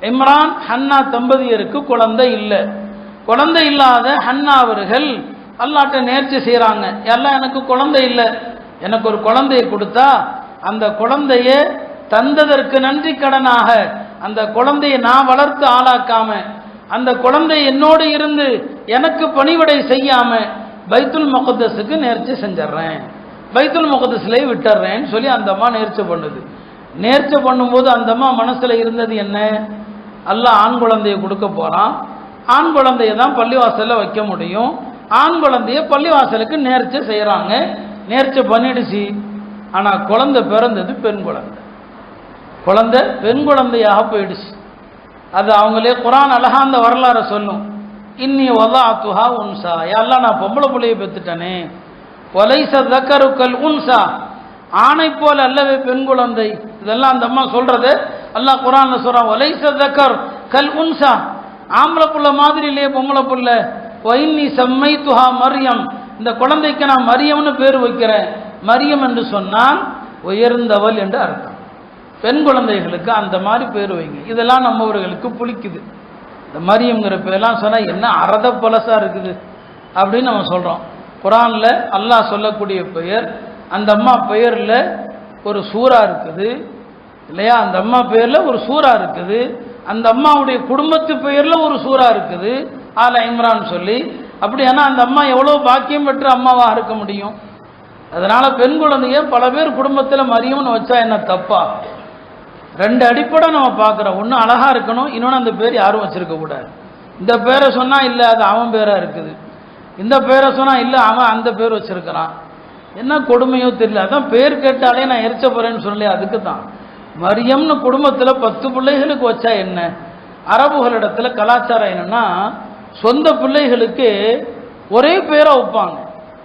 இம்ரான் ஹன்னா தம்பதியருக்கு குழந்தை இல்லை. குழந்தை இல்லாத ஹன்னா அவர்கள் அல்லாஹ்ட்ட நேர்ச்சி செய்கிறாங்க, எல்லாம் எனக்கு குழந்தை இல்லை, எனக்கு ஒரு குழந்தையை கொடுத்தா அந்த குழந்தைய தந்ததற்கு நன்றி கடனாக அந்த குழந்தையை நான் வளர்த்து ஆளாக்காம, அந்த குழந்தை என்னோடு இருந்து எனக்கு பணிவிடை செய்யாம பைத்துல் முகத்தஸுக்கு நேர்ச்சி செஞ்சிடறேன், பைத்துல் முகத்தஸ்லே விட்டுறேன்னு சொல்லி அந்த அம்மா நேர்ச்சி பண்ணுது. நேர்ச்சி பண்ணும்போது அந்த அம்மா மனசுல இருந்தது என்ன? அல்லாஹ் ஆண் குழந்தையை கொடுக்க போறான், ஆண் குழந்தைய தான் பள்ளிவாசல்ல வைக்க முடியும், ஆண் குழந்தைய பள்ளிவாசலுக்கு நேர்ச்சி செய்யறாங்க. நேர்ச்சி பண்ணிடுச்சு. ஆனா குழந்தை பிறந்தது பெண் குழந்தை. குழந்தை பெண் குழந்தையாக போயிடுச்சு. அது அவங்களே குர்ஆன் அழகா அந்த வரலாறை சொல்லும். இன்னி வதாத்துஹா உன்சா, யா அல்லாஹ் நான் பொம்பளை புள்ளையை பெத்துட்டனே. வலைஸ ஸக்கரு கல் உன்சா, ஆணை போல அல்லவே பெண் குழந்தை. இதெல்லாம் அந்த அம்மா சொல்றது. அல்லாஹ் குர்ஆன்ல சொல்றான், வலைஸ ஸக்கர் கல் உன்சா, ஆம்பளை புள்ள மாதிரி இல்லையே பொம்பளை புள்ள. வைன்னி சம்மைத்துஹா மரியம், இந்த குழந்தைக்கு நான் மரியம்னு பேர் வைக்கிறேன். மரியம் என்று சொன்னால் உயர்ந்தவள் என்று அர்த்தம். பெண் குழந்தைகளுக்கு அந்த மாதிரி பேர் வைங்க. இதெல்லாம் நம்மவர்களுக்கு புளிக்குது. இந்த மரியம்ங்கிற பேர்லாம் சொன்னால் என்ன அரத பழசா இருக்குது அப்படின்னு நம்ம சொல்கிறோம். குர்ஆன்ல அல்லாஹ் சொல்லக்கூடிய பெயர், அந்த அம்மா பெயரில் ஒரு சூறா இருக்குது இல்லையா? அந்த அம்மா பெயரில் ஒரு சூறா இருக்குது. அந்த அம்மாவுடைய குடும்பத்து பெயரில் ஒரு சூறா இருக்குது, ஆல இம்ரான் சொல்லி. அப்படியானா அந்த அம்மா எவ்வளோ பாக்கியம் பெற்ற அம்மாவாக இருக்க முடியும்? அதனால பெண் குழந்தைய பல பேர் குடும்பத்தில் மரியம்னு வச்சா என்ன தப்பா? ரெண்டு அடிப்படை நம்ம பார்க்குறோம். ஒன்று அழகா இருக்கணும், இன்னொன்று அந்த பேர் யாரும் வச்சிருக்க கூடாது. இந்த பேரை சொன்னா இல்லை அது அவன் பேரா இருக்குது, இந்த பேரை சொன்னா இல்லை அவன் அந்த பேர் வச்சிருக்கிறான். என்ன கொடுமையோ தெரியல. அதான் பேர் கேட்டாலே நான் எரிச்ச போறேன்னு சொல்லலையே, அதுக்கு தான். மரியம்னு குடும்பத்தில் 10 பிள்ளைகளுக்கு வச்சா என்ன? அரபுகளிடத்துல கலாச்சாரம் என்னன்னா, சொந்த பிள்ளைகளுக்கு ஒரே பேரை வைப்பாங்க.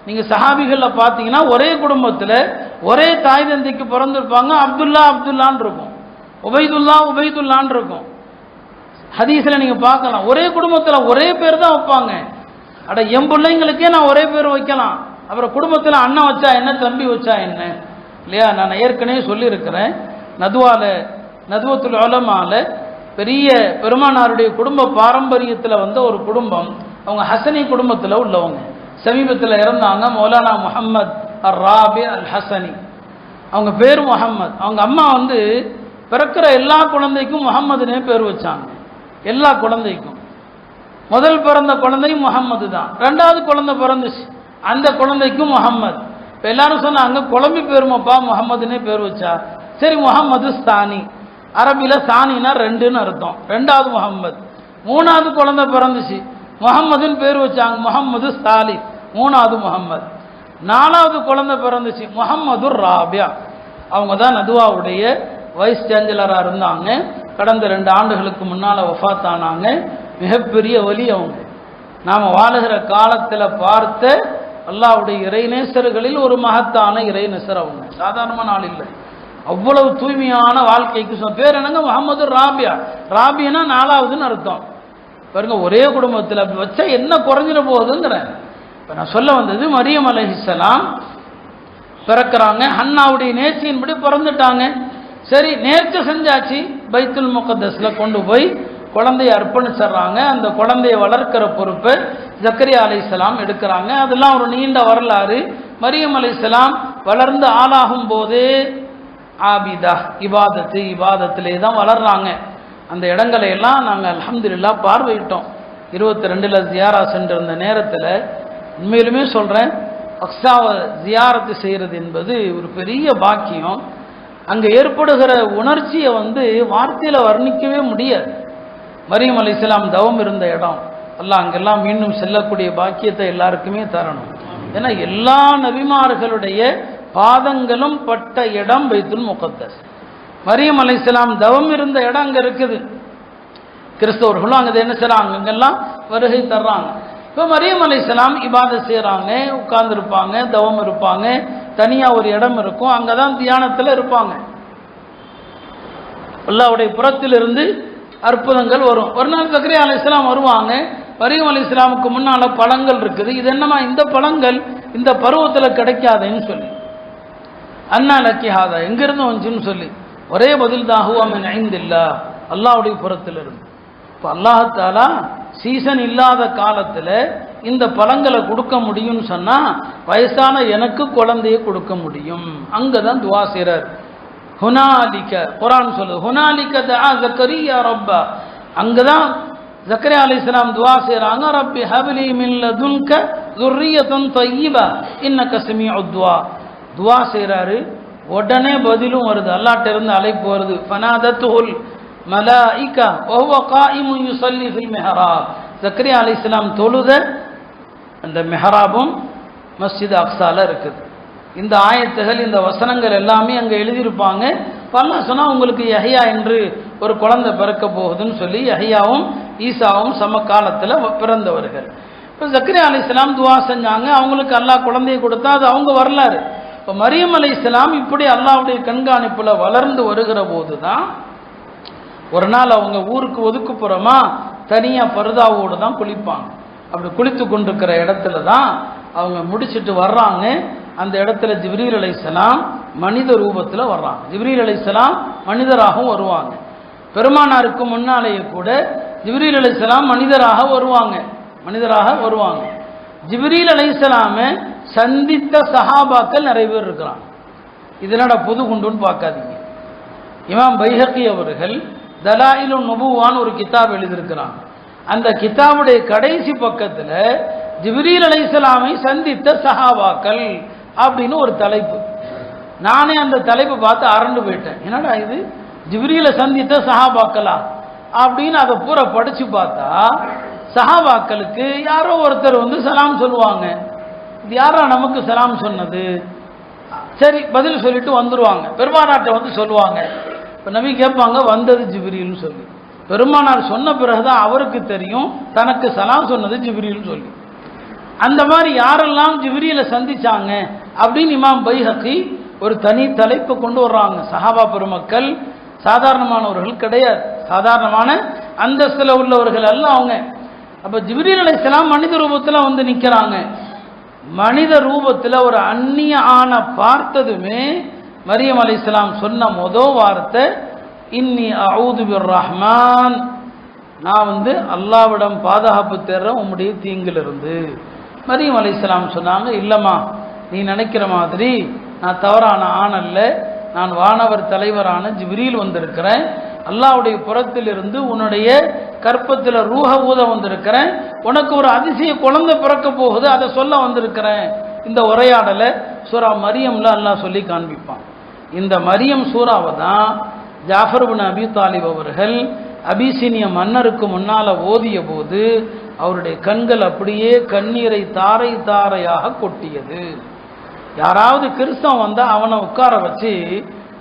நீங்க சஹாபிகளில் பார்த்தீங்கன்னா ஒரே குடும்பத்தில் ஒரே தாய் தந்தைக்கு பிறந்திருப்பாங்க. அப்துல்லா அப்துல்லான்னு இருக்கும், உபைதுல்லா உபைதுல்லான்னு இருக்கும். ஹதீஸில் நீங்க பார்க்கலாம், ஒரே குடும்பத்தில் ஒரே பேர் தான் வைப்பாங்க. அட என் பிள்ளைங்களுக்கே நான் ஒரே பேர் வைக்கலாம், அப்புறம் குடும்பத்தில் அண்ணன் வச்சா என்ன, தம்பி வச்சா என்ன இல்லையா? நான் ஏற்கனவே சொல்லியிருக்கிறேன், நதுவத்துல் உலமால பெரிய பெருமானாருடைய குடும்ப பாரம்பரியத்தில் வந்த ஒரு குடும்பம், அவங்க ஹசனி குடும்பத்தில் உள்ளவங்க. சமீபத்தில் இறந்தாங்க மௌலானா முஹம்மத் அர் ராபி அல் ஹசனி. அவங்க பேர் முஹம்மத். அவங்க அம்மா பிறக்கிற எல்லா குழந்தைக்கும் முஹம்மதுனே பேர் வச்சாங்க. எல்லா குழந்தைக்கும் முதல் பிறந்த குழந்தையும் முஹம்மது தான். ரெண்டாவது குழந்தை பிறந்துச்சு, அந்த குழந்தைக்கும் முஹம்மது. இப்போ எல்லாரும் சொன்னாங்க குழம்பி பேருமாப்பா முஹம்மதுனே பேர் வச்சா. சரி, முஹம்மது ஸ்தானி, அரபியில் சானினா ரெண்டுன்னு அர்த்தம், ரெண்டாவது முஹம்மது. மூணாவது குழந்தை பிறந்துச்சு, முஹம்மதுன்னு பேர் வச்சாங்க, முஹம்மது ஸ்தாலி, மூணாவது முஹம்மது. நாலாவது குழந்தை பிறந்துச்சு, முஹம்மது ராபியா. அவங்க தான் நதுவாவுடைய வைஸ் சான்சலராக இருந்தாங்க. கடந்த 2 ஆண்டுகளுக்கு முன்னால் வஃபாத் ஆனாங்க. மிகப்பெரிய வலி அவங்க. நாம் வாழுகிற காலத்தில் பார்த்த அல்லாஹ்வுடைய இறைநேசர்களில் ஒரு மகத்தான இறைநேசர் அவங்க. சாதாரணமான ஆள் இல்லை, அவ்வளவு தூய்மையான வாழ்க்கைக்கு பேர் என்னங்க, முஹம்மது ராபியா. ராபியனா 4வதுன்னு அர்த்தம். பாருங்க, ஒரே குடும்பத்தில் அப்படி வச்சா என்ன குறைஞ்சிட போகுதுங்கிறேன். இப்போ நான் சொல்ல வந்தது, மரியம் அலைஹிஸ்ஸலாம் பிறக்கிறாங்க, ஹன்னாவுடைய நேர்ச்சியின்படி பிறந்துட்டாங்க. சரி, நேர்ச்சை செஞ்சாச்சு, பைத்துல் முகத்தஸில் கொண்டு போய் குழந்தைய அர்ப்பணிச்சிடுறாங்க. அந்த குழந்தைய வளர்க்கிற பொறுப்பை ஜக்கரியா அலைஹிஸ்ஸலாம் எடுக்கிறாங்க. அதெல்லாம் ஒரு நீண்ட வரலாறு. மரியம் அலைஹிஸ்ஸலாம் வளர்ந்து ஆளாகும் போதே ஆபிதா, இபாதத்திலே தான் வளர்றாங்க. அந்த இடங்களை எல்லாம் நாங்கள் அல்ஹம்துலில்லாஹ் பார்வையிட்டோம். 22 ஜியாரா சென்றிருந்த நேரத்தில் உண்மையிலுமே சொல்கிறேன், அக்ஸாவை ஜியாரத்து செய்கிறது என்பது ஒரு பெரிய பாக்கியம். அங்கே ஏற்படுகிற உணர்ச்சியை வார்த்தையில் வர்ணிக்கவே முடியாது. மரியம் அலைஹிஸ்ஸலாம் தவம் இருந்த இடம், அல்லாஹ் அங்கெல்லாம் மீண்டும் செல்லக்கூடிய பாக்கியத்தை எல்லாருக்குமே தரணும். ஏன்னா எல்லா நபிமார்களுடைய பாதங்களும் பட்ட இடம் பைத்துல் முகத்தஸ். மரியம் அலைஹிஸ்ஸலாம் தவம் இருந்த இடம் அங்கே இருக்குது. கிறிஸ்தவர்களும் அங்கே என்ன செய்கிறாங்க, அங்கெல்லாம் வருகை தர்றாங்க. இப்போ மரியம் அலைஹிஸ்ஸலாம் இபாதத் செய்கிறாங்க, உட்கார்ந்துருப்பாங்க, தவம் இருப்பாங்க. தனியாக ஒரு இடம் இருக்கும், அங்கே தான் தியானத்தில் இருப்பாங்க. அல்லாஹ்வுடைய புறத்திலிருந்து அற்புதங்கள் வரும். ஒரு நாள் ஜக்கரியா அலைஹிஸ்ஸலாம் வருவாங்க. மரியம் அலைஹிஸ்ஸலாமுக்கு முன்னால் பழங்கள் இருக்குது. இது என்னமா இந்த பழங்கள் இந்த பருவத்தில் கிடைக்காதுன்னு சொல்லி, அண்ணா லக்கிஹாதா எங்கிருந்து வந்துச்சுன்னு சொல்லி, ஒரே பதில் தான், ஹுவ மின் இந்தில்லாஹ், அல்லாஹ்வுடைய புறத்திலிருந்து. இப்போ அல்லாஹ் தஆலா சீசன் இல்லாத காலத்தில் இந்த பழங்களை கொடுக்க முடியும்னு சொன்னால், வயசான எனக்கு குழந்தைய கொடுக்க முடியும். அங்கே தான் துவா செய்கிறார். ஹுனாலிக, குர்ஆன் சொல்லுது, ஹுனாலிக தஆ ஜக்கரியா ரப்பா. அங்கே தான் ஜக்கரியா அலைஹிஸ்ஸலாம் துவா செய்கிறாங்க, ரப்பி ஹப்லி மின் லதுன்க ذُرِّيَّةً طَيِّبَةً إِنَّكَ سَمِيعُ الدُّعَاء. துவா செய்கிறாரு, உடனே பதிலும் வருது, அல்லாஹ்ட்ட இருந்து அழைப்பு வருது. ஃபனாதத்துல் மலாயிகா வஹுவ காயிமுன் யுஸல்லி ஃபில் மிஹ்ராப். ஜக்கரியா அலைஹிஸ்ஸலாம் தொழுத அந்த மிஹ்ராபும் மஸ்ஜித் அக்ஸால இருக்குது. இந்த ஆயத்துகள், இந்த வசனங்கள் எல்லாமே அங்கே எழுதியிருப்பாங்க. அல்லாஹ் சொன்னா உங்களுக்கு யஹ்யா என்று ஒரு குழந்தை பிறக்க போகுதுன்னு சொல்லி யஹ்யாவும் ஈசாவும் சமகாலத்தில் பிறந்தவர்கள். இப்போ ஜக்கரியா அலைஹிஸ்ஸலாம் துவா செஞ்சாங்க, அவங்களுக்கு அல்லாஹ் குழந்தையை கொடுத்தா, அது அவங்க வரலாறு. இப்போ மரியம் அலைஹிஸ்ஸலாம் இப்படி அல்லாஹ்வுடைய கண்காணிப்புல வளர்ந்து வருகிற போது தான் ஒரு நாள் அவங்க ஊருக்கு ஒதுக்குப்புறமா தனியா பர்தாவோடு தான் குளிப்பாங்க. அப்படி குளித்து கொண்டிருக்கிற இடத்துல தான் அவங்க முடிச்சுட்டு வர்றாங்க. அந்த இடத்துல ஜிப்ரீல் அலைஹிஸ்ஸலாம் மனித ரூபத்தில் வர்றாங்க. ஜிப்ரீல் அலைஹிஸ்ஸலாம் மனிதராகவும் வருவாங்க. பெருமானாருக்கு முன்னாலேயே கூட ஜிப்ரீல் அலைஹிஸ்ஸலாம் மனிதராக வருவாங்க. ஜிப்ரீல் அலைஹிஸ்ஸலாமை சந்தித்த சஹாபாக்கள் நிறைய பேர் இருக்கிறாங்க. இதனோட புது குண்டுன்னு பார்க்காதீங்க. இமாம் பைஹக்கி அவர்கள் தலாயிலுன் நுபுவான்னு ஒரு கிதாப் எழுதியிருக்கிறாங்க. அந்த கிதாபுடைய கடைசி பக்கத்தில் ஜிப்ரீல் அலைஹிஸ்ஸலாமை சந்தித்த சஹாபாக்கள் அப்படின்னு ஒரு தலைப்பு. நானே அந்த தலைப்பை பார்த்து அரண்டு போயிட்டேன். என்னடா இது, ஜிப்ரீலை சந்தித்த சஹாபாக்களா அப்படின்னு அதை பூரா படிச்சு பார்த்தா சஹாபாக்களுக்கு யாரோ ஒருத்தர் வந்து சலாம் சொல்லுவாங்க. இது யாரா நமக்கு சலாம் சொன்னது? சரி பதில் சொல்லிட்டு வந்துடுவாங்க. பெருமானார்ட்ட வந்து சொல்லுவாங்க. இப்போ நபி கேட்பாங்க, வந்தது ஜிப்ரீல்னு சொல்லி. பெருமானார் சொன்ன பிறகுதான் அவருக்கு தெரியும் தனக்கு சலாம் சொன்னது ஜிப்ரீல்னு சொல்லி. அந்த மாதிரி யாரெல்லாம் ஜிப்ரீலை சந்திச்சாங்க அப்படின்னு இமாம் பைஹக்கி ஒரு தனி தலைப்பை கொண்டு வர்றாங்க. சஹாபா பெருமக்கள் சாதாரணமானவர்கள் கிடையாது, சாதாரணமான அந்தஸ்தில் உள்ளவர்கள் அல்ல அவங்க. அப்போ ஜிப்ரீல் அலைஹிஸ்ஸலாம் மனித ரூபத்தில் வந்து நிற்கிறாங்க. மனித ரூபத்தில் ஒரு அந்நிய ஆணை பார்த்ததுமே மரியம் அலைஹிஸ்ஸலாம் சொன்ன முதல் வார்த்தை இன்னி அஊது பிர் ரஹ்மான், நான் வந்து அல்லாஹ்விடம் பாதுகாப்பு தேடுறேன் உம்முடைய தீங்கிலிருந்து. மரியம் அலைஹிஸ்ஸலாம் சொன்னாங்க, இல்லைம்மா நீ நினைக்கிற மாதிரி நான் தவறான ஆண் அல்ல, நான் வானவர் தலைவரான ஜிப்ரீல் வந்திருக்கிறேன். அல்லாஹ்வுடைய புறத்திலிருந்து உன்னுடைய கற்பத்தில் ரூஹ ஊத வந்திருக்கிறேன். உனக்கு ஒரு அதிசய குழந்தை பிறக்க போகுது, அதை சொல்ல வந்திருக்கிறேன். இந்த உரையாடலை சூரா மரியம்ல அல்லாஹ் சொல்லி காண்பிப்பான். இந்த மரியம் சூறாவை தான் ஜாஃபர் பின் அபி தாலிப் அவர்கள் அபிசீனிய மன்னருக்கு முன்னால் ஓதிய போது அவருடைய கண்கள் அப்படியே கண்ணீரை தாரை தாரையாக கொட்டியது. யாராவது கிறிஸ்தவன் வந்தால் அவனை உட்கார வச்சு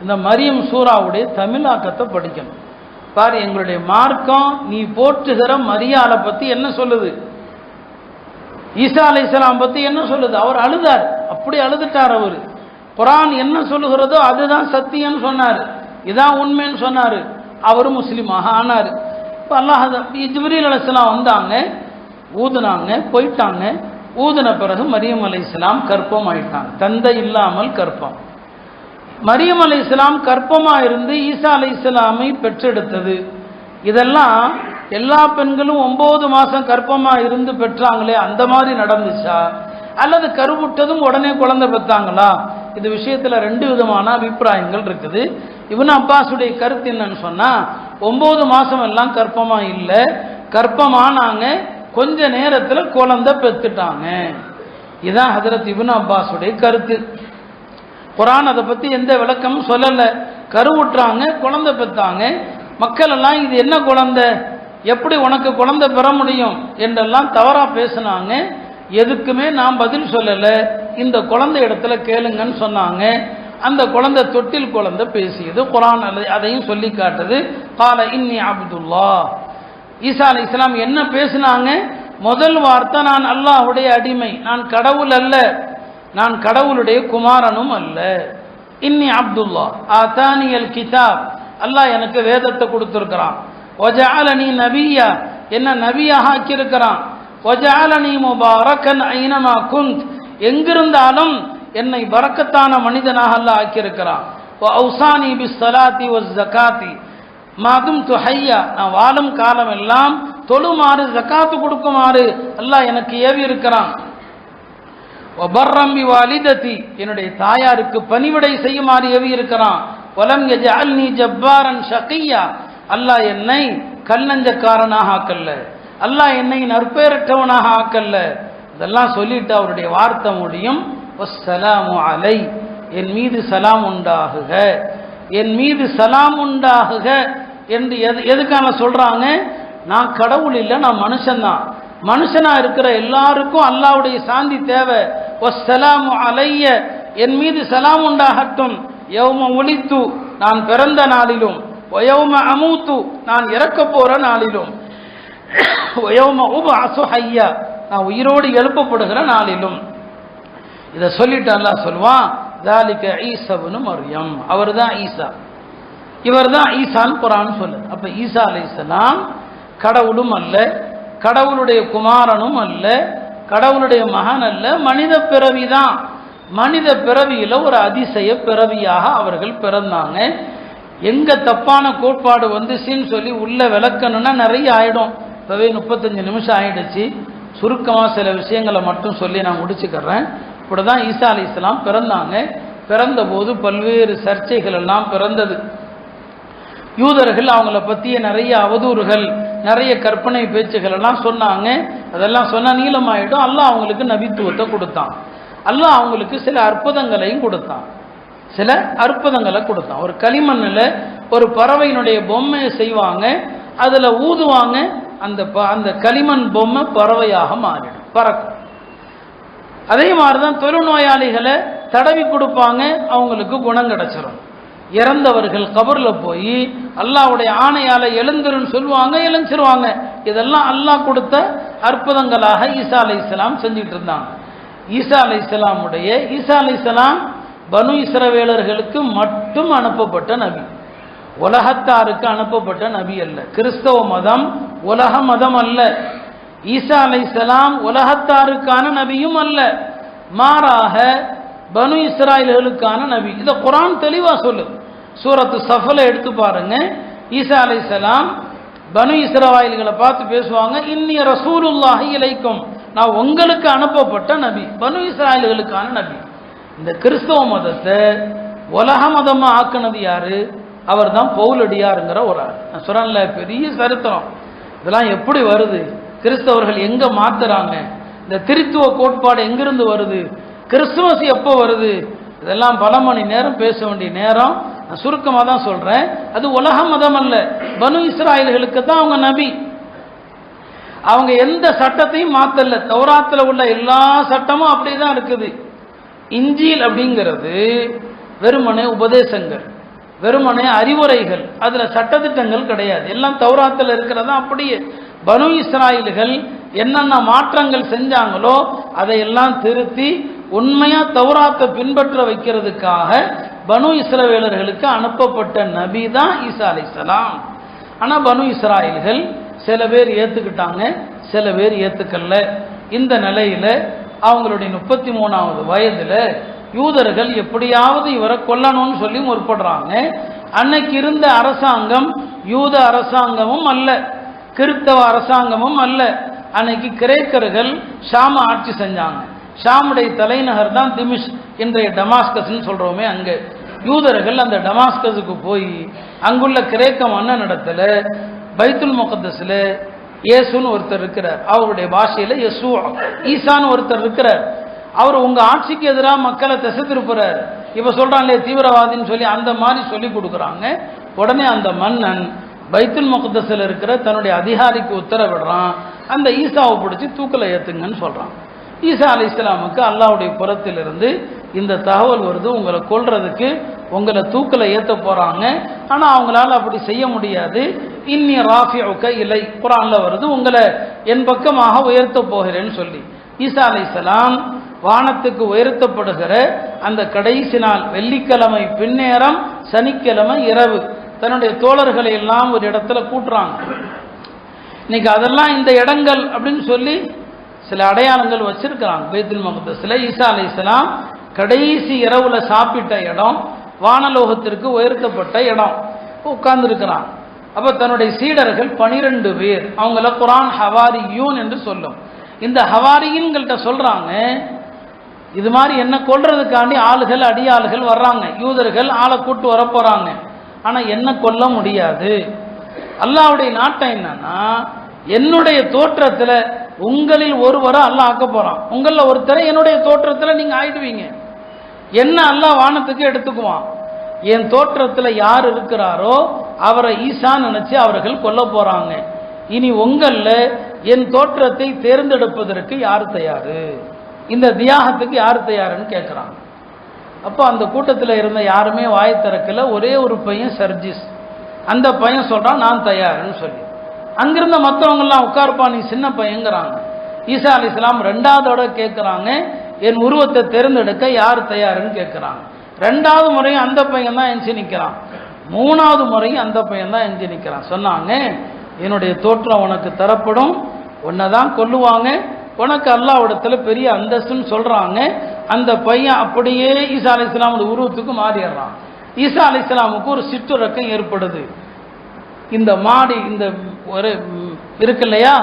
இந்த மரியம் சூறாவுடைய தமிழாக்கத்தை படிக்கணும். பாரு, எங்களுடைய மார்க்கம் நீ போற்றுகிற மரியாதை பற்றி என்ன சொல்லுது, ஈசா அலைஹிஸ்ஸலாம் பற்றி என்ன சொல்லுது. அவர் அழுதார், அப்படி அழுதுட்டார். அவர் குர்ஆன் என்ன சொல்லுகிறதோ அதுதான் சத்தியம்னு சொன்னார், இதான் உண்மைன்னு சொன்னார். அவர் முஸ்லீமாக ஆனார். இப்போ அல்லாஹ் ஜிப்ரீல் அலைஹிஸ்ஸலாம் வந்தாங்க, ஊதுனாங்க, போயிட்டாங்க. ஊதின பிறகு மரியம் அலைஹிஸ்ஸலாம் கர்ப்பம் ஆயிட்டாங்க. தந்தை இல்லாமல் கர்ப்பம். மரியம் அலைஹிஸ்ஸலாம் கர்ப்பமாக இருந்து ஈசா அலைஹிஸ்ஸலாமை பெற்றெடுத்தது. இதெல்லாம் எல்லா பெண்களும் 9 மாதம் கர்ப்பமாக இருந்து பெற்றாங்களே அந்த மாதிரி நடந்துச்சா, அல்லது கருவுட்டதும் உடனே குழந்தை பெற்றாங்களா? இது விஷயத்தில் 2 விதமான அபிப்பிராயங்கள் இருக்குது. இப்னு அப்பாஸுடைய கருத்து என்னன்னு சொன்னால், 9 மாதம் எல்லாம் கர்ப்பமாக இல்லை, கர்ப்பமானாங்க, கொஞ்ச நேரத்தில் குழந்தை பெற்றுட்டாங்க. இதுதான் ஹஜ்ரத் இப்னு அப்பாஸுடைய கருத்து. குர்ஆன் அதை பற்றி எந்த விளக்கமும் சொல்லலை. கருவுற்றாங்க, குழந்தை பெற்றாங்க. மக்கள் எல்லாம் இது என்ன குழந்தை, எப்படி உனக்கு குழந்தை பெற முடியும் என்றெல்லாம் தவறாக பேசினாங்க. எதுக்குமே நான் பதில் சொல்லலை. இந்த குழந்தை இடத்துல கேளுங்கன்னு சொன்னாங்க. அந்த குழந்தை தொட்டில் குழந்தை பேசியது. குர்ஆன் அதையும் சொல்லி காட்டுது. கால இன்னி அப்துல்லா. ஈசா அலைஹிஸ்ஸலாம் என்ன பேசினாங்க? முதல் வார்த்தை, நான் அல்லாஹ்வுடைய அடிமை, நான் கடவுள் அல்ல, நான் கடவுளுடைய குமாரனும் அல்ல. இன்னி அப்துல்லா ஆதானியல் கிதாப், அல்லாஹ் எனக்கு வேதத்தை கொடுத்துருக்கிறான். வஜஅலனி நபியா, என்ன நபியாக ஆக்கியிருக்கிறான். வஜஅலனி முபாரக்கன் ஐனமா குந்த், எங்கிருந்தாலும் என்னை பரக்கத்தான மனிதனாக அல்லாஹ் ஆக்கியிருக்கிறான். வஅௌசானி பிஸ்ஸலாத்தி வஸ்ஸகாத்தி மாதும் துஹையா, நான் வாழும் காலம் எல்லாம் தொழுமாறு ஜகாத்து கொடுக்குமாறு அல்லாஹ் எனக்கு ஏவி இருக்கிறான். வபர்ரம் பிவாலிததி, என்னுடைய தாயாருக்கு பணிவிடை செய்யுமாறு ஏவி இருக்கிறான். வலம் யஜஅல்னி ஜப்பாரன் ஷகியா, அல்லாஹ் என்னை கல்லஞ்சக்காரனாக ஆக்கல்ல, அல்லாஹ் என்னை நற்பேரற்றவனாக ஆக்கல்ல. இதெல்லாம் சொல்லிட்டு அவருடைய வார்த்தை முடியும். வஸ்ஸலாமு அலை, என் மீது சலாம் உண்டாகுக, என் மீது சலாம் உண்டாகுக என்று எதுக்கான சொல்றாங்க? நான் கடவுள் இல்லை, நான் மனுஷன்தான். மனுஷனா இருக்கிற எல்லாருக்கும் அல்லாஹ்வுடைய சாந்தி தேவை. வஸ்ஸலாமு அலைய, என் மீது சலாம் உண்டாகட்டும். யௌம உலித்து, நான் பிறந்த நாளிலும், வயௌம அமூத்து, நான் இறக்க போற நாளிலும். யௌம உபஅஸு ஹய்யா, நான் உயிரோடு எழுப்பப்படுகிற நாளிலும். இதை சொல்லிட்டு அல்லாஹ் சொல்வான், ذَلِكَ ஈஸா இப்னு மர்யம், அவர் தான் ஈசா, இவர் தான் ஈசான்னு குர்ஆன் சொல்லு. அப்ப ஈசா அலைஹிஸ்ஸலாம் கடவுளும் அல்ல, கடவுளுடைய குமாரனும் அல்ல, கடவுளுடைய மகன் அல்ல, மனித பிறவி தான். மனித பிறவியில ஒரு அதிசய பிறவியாக அவர்கள் பிறந்தாங்க. எங்க தப்பான கோட்பாடு வந்துச்சுன்னு சொல்லி உள்ள விளக்கணும்னா நிறைய ஆயிடும். இப்பவே 35 நிமிஷம் ஆயிடுச்சு. சுருக்கமா சில விஷயங்களை மட்டும் சொல்லி நான் முடிச்சுக்கிறேன். இப்படிதான் ஈசா அலைஹிஸ்ஸலாம் பிறந்தாங்க. பிறந்த போது பல்வேறு சர்ச்சைகள் எல்லாம் பிறந்தது. யூதர்கள் அவங்கள பற்றிய நிறைய அவதூறுகள், நிறைய கற்பனை பேச்சுகள் எல்லாம் சொன்னாங்க. அதெல்லாம் சொன்னா நீளமாயிடும். அல்லாஹ் அவங்களுக்கு நபித்துவத்தை கொடுத்தான். அல்லாஹ் அவங்களுக்கு சில அற்புதங்களையும் கொடுத்தான். சில அற்புதங்களை கொடுத்தான். ஒரு களிமண்ணில் ஒரு பறவையினுடைய பொம்மையை செய்வாங்க, அதுல ஊதுவாங்க, அந்த களிமண் பொம்மை பறவையாக மாறிடும், பறக்கும். அதே மாதிரிதான் தொழுநோயாளிகளை தடவி கொடுப்பாங்க, அவங்களுக்கு குணம் கிடைச்சிடும். இறந்தவர்கள் கபர்ல போய் அல்லாஹ்வுடைய ஆணையால எழுந்துருன்னு சொல்லுவாங்க, எழுந்திருவாங்க. இதெல்லாம் அல்லாஹ் கொடுத்த அற்புதங்களாக ஈசா அலைஹிஸ்ஸலாம் செஞ்சுட்டு இருந்தாங்க. ஈசா அலைஹிஸ்ஸலாம் பனு இஸ்ரவேலர்களுக்கு மட்டும் அனுப்பப்பட்ட நபி, உலகத்தாருக்கு அனுப்பப்பட்ட நபி அல்ல. கிறிஸ்தவ மதம் உலக மதம் அல்ல. ஈசா அலைஹிஸ்ஸலாம் உலகத்தாருக்கான நபியும் அல்ல, மாறாக பனு இஸ்ராயல்களுக்கான நபி. இதை குர்ஆன் தெளிவா சொல்லுது. சூரத்து ஸஃப்ல எடுத்து பாருங்க. ஈசா அலைஹிஸ்ஸலாம் பனு இஸ்ராயல்களை பார்த்து பேசுவாங்க, இன்னி ரசூலுல்லாஹி இலைக்கும், நான் உங்களுக்கு அனுப்பப்பட்ட நபி, பனு இஸ்ராயல்களுக்கான நபி. இந்த கிறிஸ்தவ மதத்தை உலக மதமா ஆக்கினது யாரு? அவர் தான் பவுலடியாருங்கிற ஒரு ஆள். நான் சொல்றேன்ல, பெரிய சரித்திரம். இதெல்லாம் எப்படி வருது? கிறிஸ்தவர்கள் எங்க மாத்துறாங்க? இந்த திருத்துவ கோட்பாடு எங்கிருந்து வருது? கிறிஸ்துமஸ் எப்போ வருது? இதெல்லாம் பல மணி நேரம் பேச வேண்டிய நேரம். நான் சுருக்கமாக தான் சொல்றேன். அது உலக மதம் அல்ல, பனு இஸ்ராயல்களுக்கு தான் அவங்க நபி. அவங்க எந்த சட்டத்தையும் மாத்தல. தௌராத்துல உள்ள எல்லா சட்டமும் அப்படிதான் இருக்குது. இஞ்சில் அப்படிங்கிறது வெறுமனே உபதேசங்கள், வெறுமனே அறிவுரைகள், அதுல சட்டத்திட்டங்கள் கிடையாது. எல்லாம் தௌராத்தில் இருக்கிறதா. அப்படியே பனு இஸ்ராயல்கள் என்னென்ன மாற்றங்கள் செஞ்சாங்களோ அதையெல்லாம் திருத்தி உண்மையா தௌராத்தை பின்பற்ற வைக்கிறதுக்காக பனு இஸ்ரவேலர்களுக்கு அனுப்பப்பட்ட நபி தான் ஈசா அலைஹிஸ்ஸலாம். ஆனா பனு இஸ்ராயல்கள் சில பேர் ஏத்துக்கிட்டாங்க, சில பேர் ஏத்துக்கல்ல. இந்த நிலையில அவங்களுடைய 33வது வயதுல யூதர்கள் எப்படியாவது இவரை கொல்லணும்னு சொல்லி முற்படுறாங்க. அன்னைக்கு இருந்த அரசாங்கம் யூத அரசாங்கமும் அல்ல, கிறிஸ்தவ அரசாங்கமும் அல்ல. அன்னைக்கு கிரேக்கர்கள் ஷாம ஆட்சி செஞ்சாங்க. ஷாமுடைய தலைநகர் தான் திமிஷ், இன்றைய டமாஸ்கஸ்ன்னு சொல்றோமே. அங்க யூதர்கள் அந்த டமாஸ்கஸுக்கு போய் அங்குள்ள கிரேக்க மன்னனிடத்துல பைத்துல் முகத்தஸ்ல இயேசுன்னு ஒருத்தர் இருக்கிறார், அவருடைய பாஷையில யெசூ ஈசான்னு ஒருத்தர் இருக்கிறார். அவர் உங்க ஆட்சிக்கு எதிராக மக்களை திசை திருப்புறார், இப்ப சொல்றாங்களே தீவிரவாதின்னு சொல்லி அந்த மாதிரி சொல்லி கொடுக்குறாங்க. உடனே அந்த மன்னன் பைத்துல் முகத்தஸ்ல இருக்கிற தன்னுடைய அதிகாரிக்கு உத்தரவிடுறான், அந்த ஈசாவை பிடிச்சி தூக்கில் ஏத்துங்கன்னு சொல்றான். ஈசா அலைஹிஸ்ஸலாமுக்கு அல்லாஹ்வுடைய புறத்திலிருந்து இந்த தகவல் வருது, உங்களை கொல்றதுக்கு உங்களை தூக்கில் ஏற்ற போறாங்க. ஆனா அவங்களால அப்படி செய்ய முடியாது. இன்னி ராஃபிஉக இலை, குர்ஆன்ல வருது, உங்களை என் பக்கமாக உயர்த்த போகிறேன்னு சொல்லி. ஈசா அலைஹிஸ்ஸலாம் வானத்துக்கு உயர்த்தப்படுகிற அந்த கடைசி நாள் வெள்ளிக்கிழமை பின்னேரம், சனிக்கிழமை இரவு தன்னுடைய தோழர்களை எல்லாம் ஒரு இடத்துல கூட்டுறாங்க. இன்னைக்கு அதெல்லாம் இந்த இடங்கள் அப்படின்னு சொல்லி சில அடையாளங்கள் வச்சிருக்கிறாங்க. பைத்துல் முகத்தஸ்ல ஈசா அலைஹிஸ்ஸலாம் கடைசி இரவுல சாப்பிட்ட இடம், வானலோகத்திற்கு உயர்த்தப்பட்ட இடம் உட்கார்ந்து இருக்கிறான். அப்ப தன்னுடைய சீடர்கள் 12 பேர், அவங்கள குர்ஆன் ஹவாரியூன் என்று சொல்லும். இந்த ஹவாரியின்கள்ட்ட சொல்றாங்க, இது மாதிரி என்ன கொல்றதுக்காண்டி ஆளுகள் அடியாளுகள் வர்றாங்க, யூதர்கள் ஆளை கூட்டு வர போறாங்க. ஆனா என்ன கொல்ல முடியாது. அல்லாஹ்வுடைய நாட்டம் என்னன்னா, என்னுடைய தோற்றத்துல உங்களில் ஒருவரை அல்லாஹ் ஆக்க போறான். உங்கள ஒருத்தரை என்னுடைய தோற்றத்துல நீங்க ஆயிடுவீங்க. என்ன அல்லாஹ் வானத்துக்கு எடுத்துக்குவான். என் தோற்றத்துல யார் இருக்கிறாரோ அவரை ஈசா நினைச்சு அவர்கள் கொல்ல போறாங்க. இனி உங்கள என் தோற்றத்தை தேர்ந்தெடுப்பதற்கு யார் தயாரு, இந்த தியாகத்துக்கு யார் தயாருன்னு கேட்கிறாங்க. அப்போ அந்த கூட்டத்தில் இருந்த யாருமே வாய் திறக்கல. ஒரே ஒரு பையன் சர்ஜிஸ், அந்த பையன் சொல்றான் நான் தயாருன்னு சொல்லி. அங்கிருந்த மற்றவங்கெல்லாம் உட்கார்ப்பா நீ சின்ன பையங்கிறாங்க. ஈசா அலைஹிஸ்ஸலாம் ரெண்டாவதோட கேட்குறாங்க, என் உருவத்தை தேர்ந்தெடுக்க யார் தயாருன்னு கேட்குறாங்க. ரெண்டாவது முறையும் அந்த பையன் தான் எஞ்சி நிற்கிறான். மூணாவது முறையும் அந்த பையன் தான் எஞ்சி நிற்கிறான். சொன்னாங்க, என்னுடைய தோற்றம் உனக்கு தரப்படும், உன்னை தான் கொல்லுவாங்க, உனக்கு அல்லாஹ்விடத்துல பெரிய அந்தஸ்துன்னு சொல்றாங்க. அந்த பையன் அப்படியே ஈசா அலைஹிஸ்ஸலாம் உருவத்துக்கு மாறிடுறான். ஈசா அலைஹிஸ்ஸலாமுக்கு ஒரு சிற்றுறக்கம் ஏற்படுது. இந்த மாடி இந்த ஒரு இருக்கு இல்லையா,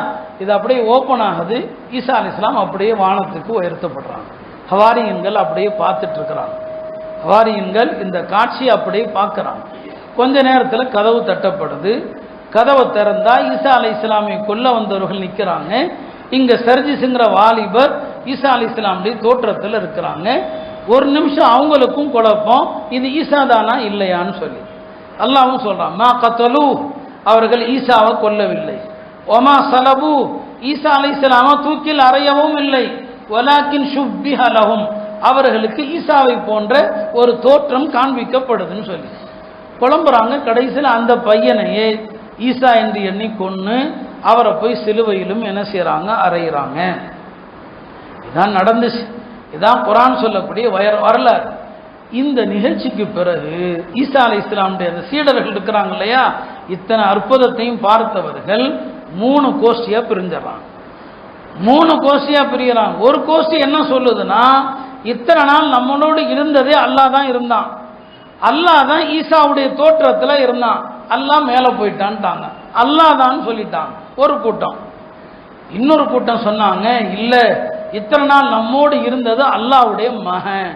இது அப்படியே ஓப்பன் ஆகுது. ஈசா அலைஹிஸ்ஸலாம் அப்படியே வானத்துக்கு உயர்த்தப்படுறாங்க. ஹவாரியன்கள் அப்படியே பார்த்துட்டு இருக்கிறாங்க. ஹவாரியன்கள் இந்த காட்சியை அப்படியே பார்க்குறாங்க. கொஞ்ச நேரத்தில் கதவு தட்டப்படுது. கதவை திறந்தா ஈசா அலைஹிஸ்ஸலாமை கொல்ல வந்தவர்கள் நிற்கிறாங்க. இங்க சர்ஜிஸ்ங்கிற வாலிபர் ஈசா அலைஹிஸ்ஸலாமுடைய தோற்றத்தில் இருக்கிறாங்க. ஒரு நிமிஷம் அவங்களுக்கும் குழப்பம், இது ஈசா தானா இல்லையான்னு சொல்லி. அல்லாஹ்வும் சொல்றான், மா கத்தலு, அவர்கள் ஈசாவை கொல்லவில்லை. ஒமா சலபு, ஈசா அலைஹிஸ்ஸலாமை தூக்கில் அறையவும் இல்லை. வலாக்கின் ஷுப்பிஹ லஹும், அவர்களுக்கு ஈசாவை போன்ற ஒரு தோற்றம் காண்பிக்கப்படுதுன்னு சொல்லி புலம்புறாங்க. கடைசியில் அந்த பையனையே ஈசா என்று எண்ணி கொன்னு அவரை போய் சிலுவையிலும் என்ன செய்யறாங்க, அறையிறாங்க. இதான் நடந்துச்சு. இதான் குர்ஆன் சொல்லக்கூடிய வரலாறு. இந்த நிகழ்ச்சிக்கு பிறகு ஈசா அலைஹிஸ்ஸலாமுடைய அந்த சீடர்கள் இருக்கிறாங்க இல்லையா, இத்தனை அற்புதத்தையும் பார்த்தவர்கள் 3 கோஷ்டியா பிரிஞ்சிடறாங்க. 3 கோஷ்டியா பிரிகிறாங்க. ஒரு கோஷ்டி என்ன சொல்லுதுன்னா, இத்தனை நாள் நம்மளோடு இருந்ததே அல்லாஹ் தான் இருந்தான், அல்லாஹ் தான் ஈசாவுடைய தோற்றத்துல இருந்தான், அல்லாஹ் மேல போயிட்டான்ட்டாங்க, அல்லாஹ் தான் சொல்லிட்டாங்க ஒரு கூட்டம். இன்னொரு கூட்டம் சொன்னாங்க, இல்ல இத்தனை நாள் நம்மோடு இருந்தது அல்லாஹ்வுடைய மகன்,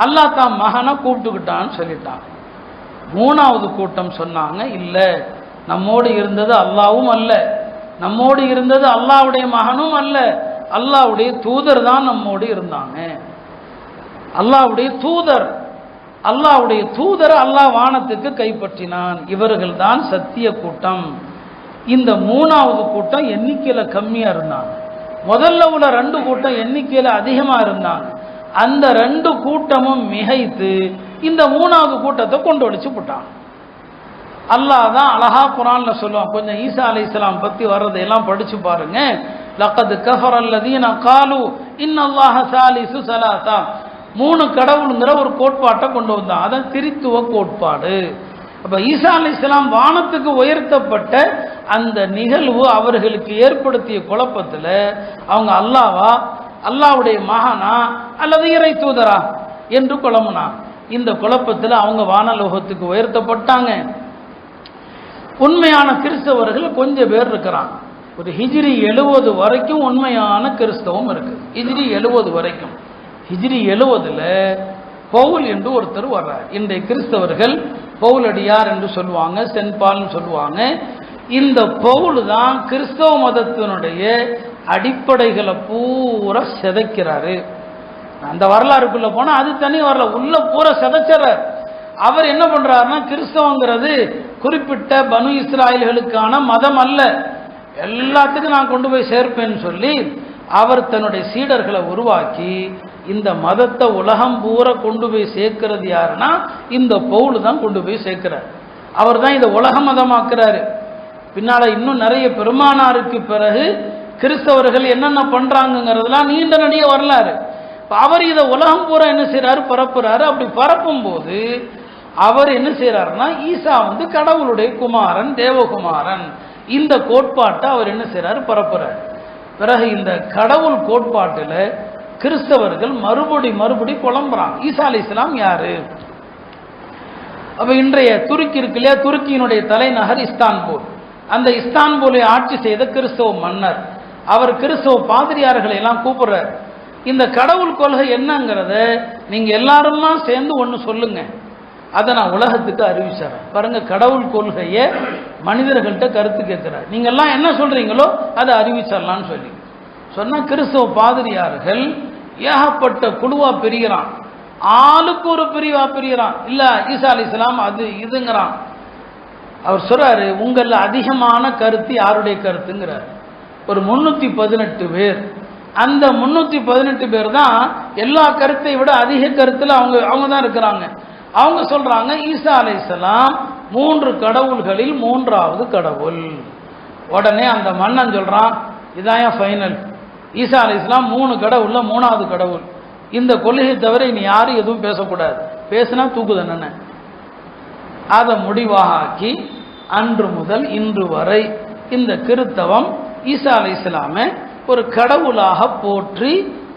அல்லாஹ் தான் மகனை கூப்பிட்டுக்கிட்டான்னு சொல்லிட்டாங்க. 3வது கூட்டம் சொன்னாங்க, இல்ல நம்மோடு இருந்தது அல்லாஹ்வும் அல்ல, நம்மோடு இருந்தது அல்லாஹ்வுடைய மகனும் அல்ல, அல்லாஹ்வுடைய தூதர் தான் நம்மோடு இருந்தாங்க. அல்லாஹ்வுடைய தூதர், அல்லாஹ்வுடைய தூதர் அல்லாஹ் வானத்துக்கு கைப்பற்றினான். இவர்கள் தான் சத்திய கூட்டம். இந்த 3வது கூட்டம் எண்ணிக்கையில கம்மியா இருந்தாங்க. முதல்ல உள்ள 2 கூட்டம் எண்ணிக்கையில அதிகமா இருந்தாங்க. அந்த 2 கூட்டமும் மிகைத்து இந்த 3வது கூட்டத்தை கொண்டு வச்சு போட்டாங்க. அல்லாஹ் தான் அழகா குர்ஆன்ல சொல்லுவான். கொஞ்சம் ஈசா அலைஹிஸ்ஸலாம் பத்தி வர்றதையெல்லாம் படிச்சு பாருங்க. லக்கத் கஃபரல்லதீன காலு இன்னல்லாஹ சாலிசு ஸலாஸா, 3 கடவுளுங்கிற ஒரு கோட்பாட்டை கொண்டு வந்தான். அதான் திரித்துவ கோட்பாடு. அப்ப ஈசா அலைஹிஸ்ஸலாம் வானத்துக்கு உயர்த்தப்பட்ட அந்த நிகழ்வு அவர்களுக்கு ஏற்படுத்திய குழப்பத்தில் அவங்க அல்லாவா, அல்லாஹ்வுடைய மகனா அல்லது இறை தூதரா என்று குழம்பினான். இந்த குழப்பத்தில் அவங்க வானலோகத்துக்கு உயர்த்தப்பட்டாங்க. உண்மையான கிறிஸ்தவர்கள் கொஞ்சம் பேர் இருக்கிறாங்க. ஒரு ஹிஜ்ரி 70 வரைக்கும் உண்மையான கிறிஸ்தவம் இருக்கு. ஹிஜ்ரி 70 வரைக்கும். ஹிஜ்ரி 70ல் பவுல் என்று ஒருத்தர் வர்றார். இன்றைய கிறிஸ்தவர்கள் பவுலடியார் என்று சொல்லுவாங்க, சென்ட் பால்னு சொல்லுவாங்க. இந்த பவுல் தான் கிறிஸ்தவ மதத்தினுடைய அடிப்படைகளை பூரா சிதைக்கிறாரு. அந்த வரலாறுக்குள்ள போனா அது தனி வரலாறு, உள்ள பூரா சிதைச்சார். அவர் என்ன பண்றாருன்னா, கிறிஸ்தவங்கிறது குறிப்பிட்ட பனு இஸ்ராயல்களுக்கான மதம் அல்ல, எல்லாத்துக்கும் நான் கொண்டு போய் சேர்ப்பேன்னு சொல்லி அவர் தன்னுடைய சீடர்களை உருவாக்கி இந்த மதத்தை உலகம் பூரா கொண்டு போய் சேர்க்கிறது யாருன்னா இந்த பவுல் தான் கொண்டு போய் சேர்க்கிறார். அவர் தான் இதை உலக மதமாக்குறாரு. பின்னால இன்னும் நிறைய பெருமானாருக்கு பிறகு கிறிஸ்தவர்கள் என்னென்ன பண்றாங்கிறதுலாம் நீண்ட நடிக வரலாறு. அவர் இதை உலகம் பூரா என்ன செய்யறாரு, பரப்புறாரு. அப்படி பரப்பும் போது அவர் என்ன செய்யறாருன்னா, ஈசா கடவுளுடைய குமாரன், தேவகுமாரன், இந்த கோட்பாட்டை அவர் என்ன செய்யறாரு, பரப்புறார். பிறகு இந்த கடவுள் கோட்பாட்டில் கிறிஸ்தவர்கள் மறுபடி குழம்புறாங்க. ஈசா அலைஹிஸ்ஸலாம் யாரு? அப்ப இன்றைய துருக்கி இருக்கு இல்லையா, துருக்கியினுடைய தலைநகர் இஸ்தான்புல். அந்த இஸ்தான்புலை ஆட்சி செய்த கிறிஸ்தவ மன்னர், அவர் கிறிஸ்தவ பாதிரியார்களை எல்லாம் கூப்பிடுறார். இந்த கடவுள் கொள்கை என்னங்கிறத நீங்க எல்லாருமா சேர்ந்து ஒன்று சொல்லுங்க, அதை நான் உலகத்துக்கு அறிவிச்சார். பாருங்க, கடவுள் கொள்கையை மனிதர்கள்ட்ட கருத்து கேட்கிறார். நீங்க எல்லாம் என்ன சொல்றீங்களோ அதை அறிவிச்சிடலான்னு சொல்லி சொன்னா, கிறிஸ்தவ பாதிரியார்கள் ஏகப்பட்ட குழுவா பிரிகிறான், ஆளுக்கு ஒரு பிரிவா பிரிகிறான். இல்ல ஈசா அலைஹிஸ்ஸலாம் அது இதுங்கிறான். அவர் சொல்றாரு, உங்கள அதிகமான கருத்து யாருடைய கருத்துங்கிறார். ஒரு 318 பேர். அந்த 318 பேர் தான் எல்லா கருத்தை விட அதிக கருத்துல அவங்க தான் இருக்கிறாங்க. அவங்க சொல்றாங்க, ஈசா அலைஹிஸ்ஸலாம் 3 கடவுள்களில் 3வது கடவுள். உடனே அந்த மன்னன் சொல்றான், இதான் ஃபைனல், ஈசா அலைஹிஸ்ஸலாம் 3 கடவுள்ல 3வது கடவுள், இந்த கொள்கையை தவிர இனி யாரும் எதுவும் பேசக்கூடாது, பேசினா தூக்கு தண்டனை. அதை முடிவாக ஆக்கி அன்று முதல் இன்று வரை இந்த கிறிஸ்தவம் ஈசா அலைஹிஸ்ஸலாமை ஒரு கடவுளாக போற்றி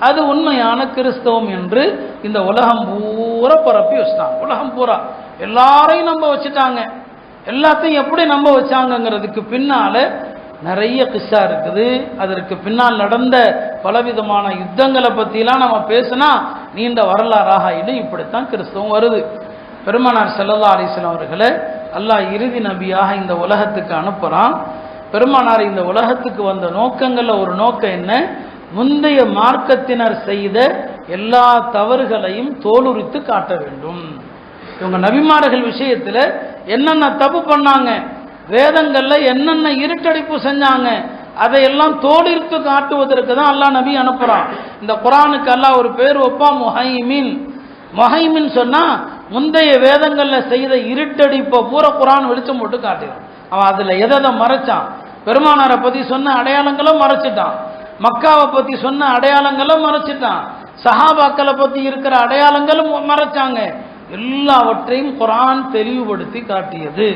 அது உண்மையான கிறிஸ்தவம் என்று இந்த உலகம் பூரா பரப்பி வச்சுட்டாங்க. உலகம் பூரா எல்லாரையும் நம்ப வச்சுட்டாங்க. எல்லாத்தையும் எப்படி நம்ப வச்சாங்கிறதுக்கு பின்னால நிறைய கிஸ்ஸா இருக்குது. அதற்கு பின்னால் நடந்த பலவிதமான யுத்தங்களை பற்றிலாம் நம்ம பேசினா நீண்ட வரலாறாக ஆகிடும். இப்படித்தான் கிறிஸ்தவம் வருது. பெருமானார் ஸல்லல்லாஹு அலைஹி வஸல்லம் அவர்களை அல்லாஹ் இறுதி நபியாக இந்த உலகத்துக்கு அனுப்புகிறான். பெருமானார் இந்த உலகத்துக்கு வந்த நோக்கங்கள்ல ஒரு நோக்கம் என்ன? முந்தைய மார்க்கத்தினர் செய்த எல்லா தவறுகளையும் தோலுரித்து காட்ட வேண்டும். இவங்க நபிமார்கள் விஷயத்தில் என்னென்ன தப்பு பண்ணாங்க, வேதங்கள்ல என்னென்ன இருட்டடிப்பு செஞ்சாங்க, அதையெல்லாம் தோலுரித்து காட்டுவதற்கு தான் அல்லாஹ் நபி அனுப்புறான். இந்த குர்ஆனுக்கு அல்லாஹ் ஒரு பேர் வைப்பான், முஹைமின். முஹைமின் சொன்னா முந்தைய வேதங்கள்ல செய்த இருட்டடிப்பை பூரா குர்ஆன் வெளிச்சம் போட்டு காட்டுறான். அவன் அதுல எதை மறைச்சான்? பெருமானாரை பத்தி சொன்ன அடையாளங்களும் மறைச்சிட்டான், மக்காவை பத்தி சொன்ன அடையாளங்களும் மறைச்சிட்டான், சஹாபாக்களை பத்தி இருக்கிற அடையாளங்களும் மறைச்சாங்க. எல்லாவற்றையும் குர்ஆன் தெளிவுபடுத்தி காட்டியது.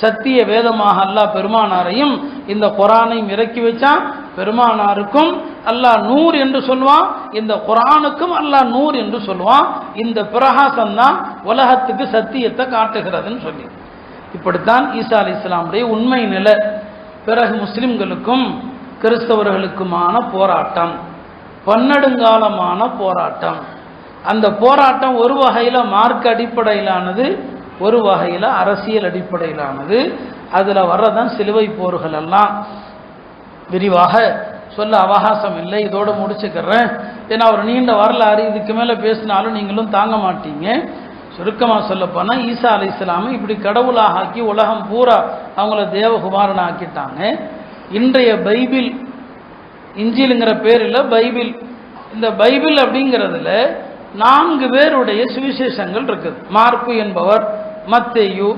சத்திய வேதமாக அல்லாஹ் பெருமானாரையும் இந்த குர்ஆனையும் இறக்கி வச்சான். பெருமானாருக்கும் அல்லாஹ் நூர் என்று சொல்லுவான், இந்த குர்ஆனுக்கும் அல்லாஹ் நூர் என்று சொல்லுவான். இந்த பிரகாசம் தான் உலகத்துக்கு சத்தியத்தை காட்டுகிறதுன்னு சொல்லி, இப்படித்தான் ஈசா அலைஹிஸ்ஸலாமுடைய உண்மை நிலை. பிறகு முஸ்லிம்களுக்கும் கிறிஸ்தவர்களுக்குமான போராட்டம், பன்னெடுங்காலமான போராட்டம். அந்த போராட்டம் ஒரு வகையில் மார்க்க அடிப்படையிலானது, ஒரு வகையில் அரசியல் அடிப்படையிலானது. அதில் வர்றதான் சிலுவை போர்கள் எல்லாம். விரிவாக சொல்ல அவகாசம் இல்லை, இதோடு முடிச்சுக்கிறேன். ஏன்னா ஒரு நீண்ட வரலாறு, இதுக்கு மேலே பேசினாலும் நீங்களும் தாங்க மாட்டீங்க. சுருக்கமாக சொல்லப்போனால் ஈசா அலைஹிஸ்ஸலாமை இப்படி கடவுளாக ஆக்கி உலகம் பூரா அவங்கள தேவகுமாரன் ஆக்கிட்டாங்க. இன்றைய பைபிள், இஞ்சிலுங்கிற பேரில் பைபிள், இந்த பைபிள் அப்படிங்கிறதுல 4 பேருடைய சுவிசேஷங்கள் இருக்குது. மார்க்கு என்பவர், மத்தேயு,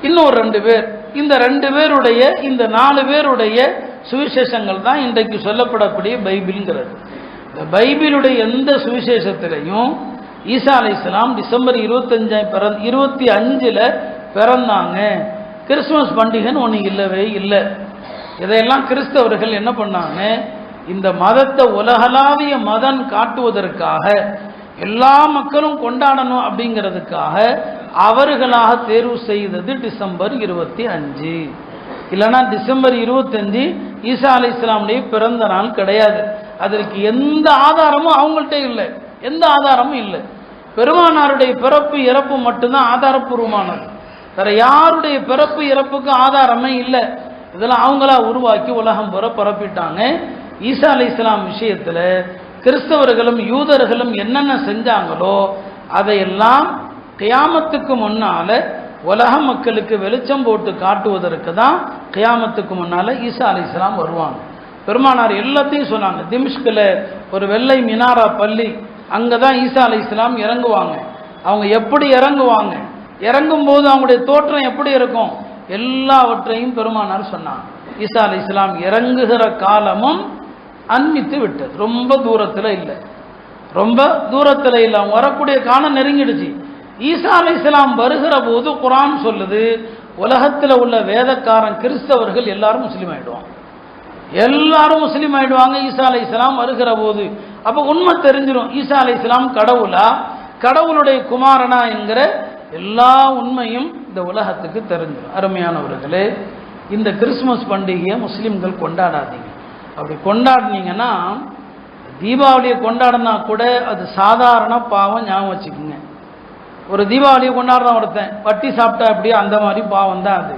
இன்னொரு 2 பேர். இந்த 2 பேருடைய, இந்த 4 பேருடைய சுவிசேஷங்கள் தான் இன்றைக்கு சொல்லப்படக்கூடிய பைபிள்ங்கிறது. இந்த பைபிளுடைய எந்த சுவிசேஷத்திலையும் ஈசா அலைஹிஸ்ஸலாம் டிசம்பர் 25 பிறந்தாங்க, கிறிஸ்துமஸ் பண்டிகைன்னு ஒன்று இல்லவே இல்லை. இதையெல்லாம் கிறிஸ்தவர்கள் என்ன பண்ணாங்க? இந்த மதத்தை உலகளாவிய மதம் காட்டுவதற்காக, எல்லா மக்களும் கொண்டாடணும் அப்படிங்கிறதுக்காக அவர்களாக தேர்வு செய்தது டிசம்பர் 25. இல்லைன்னா டிசம்பர் 25 ஈசா அலைஹிஸ்ஸலாமுடைய பிறந்த நாள் கிடையாது. அதற்கு எந்த ஆதாரமும் அவங்கள்ட்ட இல்லை, எந்த ஆதாரமும் இல்லை. பெருமானாருடைய பிறப்பு இறப்பு மட்டும்தான் ஆதாரப்பூர்வமானது. வேற யாருடைய பிறப்பு இறப்புக்கு ஆதாரமே இல்லை. இதெல்லாம் அவங்களா உருவாக்கி உலகம் புற பரப்பிட்டாங்க. ஈசா அலைஹிஸ்ஸலாம் விஷயத்தில் கிறிஸ்தவர்களும் யூதர்களும் என்னென்ன செஞ்சாங்களோ அதையெல்லாம் கியாமத்துக்கு முன்னால உலக மக்களுக்கு வெளிச்சம் போட்டு காட்டுவதற்கு தான் கியாமத்துக்கு முன்னால ஈசா அலைஹிஸ்ஸலாம் வருவாங்க. பெருமானார் எல்லாத்தையும் சொன்னாங்க. திமிஷ்கில் ஒரு வெள்ளை மினாரா பள்ளி, அங்கே தான் ஈசா அலைஹிஸ்ஸலாம் இறங்குவாங்க. அவங்க எப்படி இறங்குவாங்க, இறங்கும்போது அவங்களுடைய தோற்றம் எப்படி இருக்கும், எல்லாவற்றையும் பெருமானார் சொன்னாங்க. ஈசா அலைஹிஸ்ஸலாம் இறங்குகிற காலமும் அன்மித்து விட்டது, ரொம்ப தூரத்தில் இல்லை, ரொம்ப தூரத்தில் இல்லை. அவங்க வரக்கூடிய காலம் நெருங்கிடுச்சு. ஈசா அலைஹிஸ்ஸலாம் வருகிற போது குர்ஆன் சொல்லுது, உலகத்தில் உள்ள வேதக்காரன் கிறிஸ்தவர்கள் எல்லாரும் முஸ்லீம் ஆயிடுவாங்க, எல்லாரும் முஸ்லீம் ஆயிடுவாங்க ஈசா அலைஹிஸ்ஸலாம் வருகிற போது. அப்போ உண்மை தெரிஞ்சிடும், ஈசா அலைஹிஸ்ஸலாம் கடவுளா, கடவுளுடைய குமாரனா என்கிற எல்லா உண்மையும் இந்த உலகத்துக்கு தெரிஞ்சிடும். அருமையானவர்களே, இந்த கிறிஸ்துமஸ் பண்டிகையை முஸ்லீம்கள் கொண்டாடாதீங்க. அப்படி கொண்டாடினீங்கன்னா, தீபாவளியை கொண்டாடினா கூட அது சாதாரண பாவம், ஞாபகம் வச்சுக்கோங்க. ஒரு தீபாவளியை கொண்டாடுறான் ஒருத்தன், வட்டி சாப்பிட்டா அப்படியே அந்த மாதிரி பாவம் தான் அது.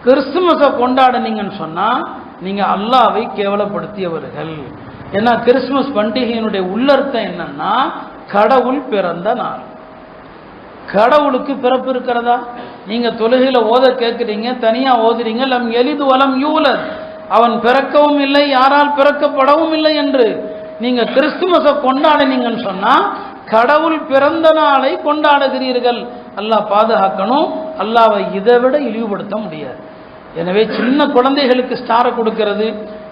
கிறிஸ்துமஸை கொண்டாடினீங்கன்னு சொன்னால் நீங்கள் அல்லாஹ்வை கேவலப்படுத்தியவர்கள். ஏன்னா கிறிஸ்துமஸ் பண்டிகையினுடைய உள்ளர்த்தம் என்னன்னா, கடவுள் பிறந்த நாள். கடவுளுக்கு பிறப்பு இருக்கிறதா? நீங்கள் தொழுகையில் ஓத கேட்குறீங்க, தனியாக ஓதுறீங்க, லம் எலிது வலம் யூலத், அவன் பிறக்கவும் இல்லை, யாரால் பிறக்கப்படவும் இல்லை என்று. நீங்கள் கிறிஸ்துமஸை கொண்டாடினீங்கன்னு சொன்னால் கடவுள் பிறந்த நாளை கொண்டாடுகிறீர்கள். அல்லாஹ் பாதுகாக்கணும். அல்லாஹ்வை இதை விட இழிவுபடுத்த முடியாது. எனவே சின்ன குழந்தைகளுக்கு ஸ்டாரை கொடுக்கறது,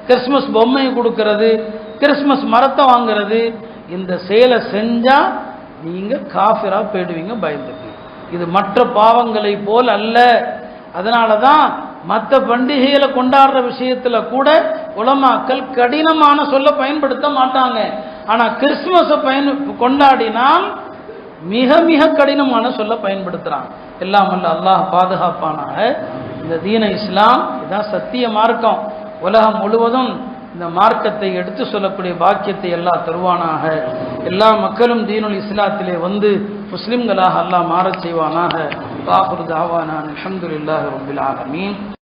கிறிஸ்மஸ் பொம்மையை கொடுக்கறது, கிறிஸ்மஸ் மரத்தை வாங்கிறது, இந்த செயலை செஞ்சா நீங்க காஃபிரா போயிடுவீங்க, பயந்துக்கு. இது மற்ற பாவங்களை போல் அல்ல. அதனால தான் மற்ற பண்டிகைகளை கொண்டாடுற விஷயத்துல கூட உலமாக்கள் கடினமான சொல்ல பயன்படுத்த மாட்டாங்க. ஆனா கிறிஸ்துமஸை கொண்டாடினால் மிக மிக கடினமான சொல்ல பயன்படுத்துறாங்க. எல்லாம் அல்ல அல்லாஹ் பாதுகாப்பானாக. இந்த தீன இஸ்லாம் இதான் சத்திய மார்க்கம். உலகம் முழுவதும் இந்த மார்க்கத்தை எடுத்து சொல்லக்கூடிய பாக்கியத்தை எல்லாம் தருவானாக. எல்லா மக்களும் தீனுல் இஸ்லாத்திலே வந்து முஸ்லிம்களாக அல்லாஹ் மாறச் செய்வானாக. வாஹிரு தாவானா அல்ஹம்துலில்லாஹி ரப்பில் ஆலமீன்.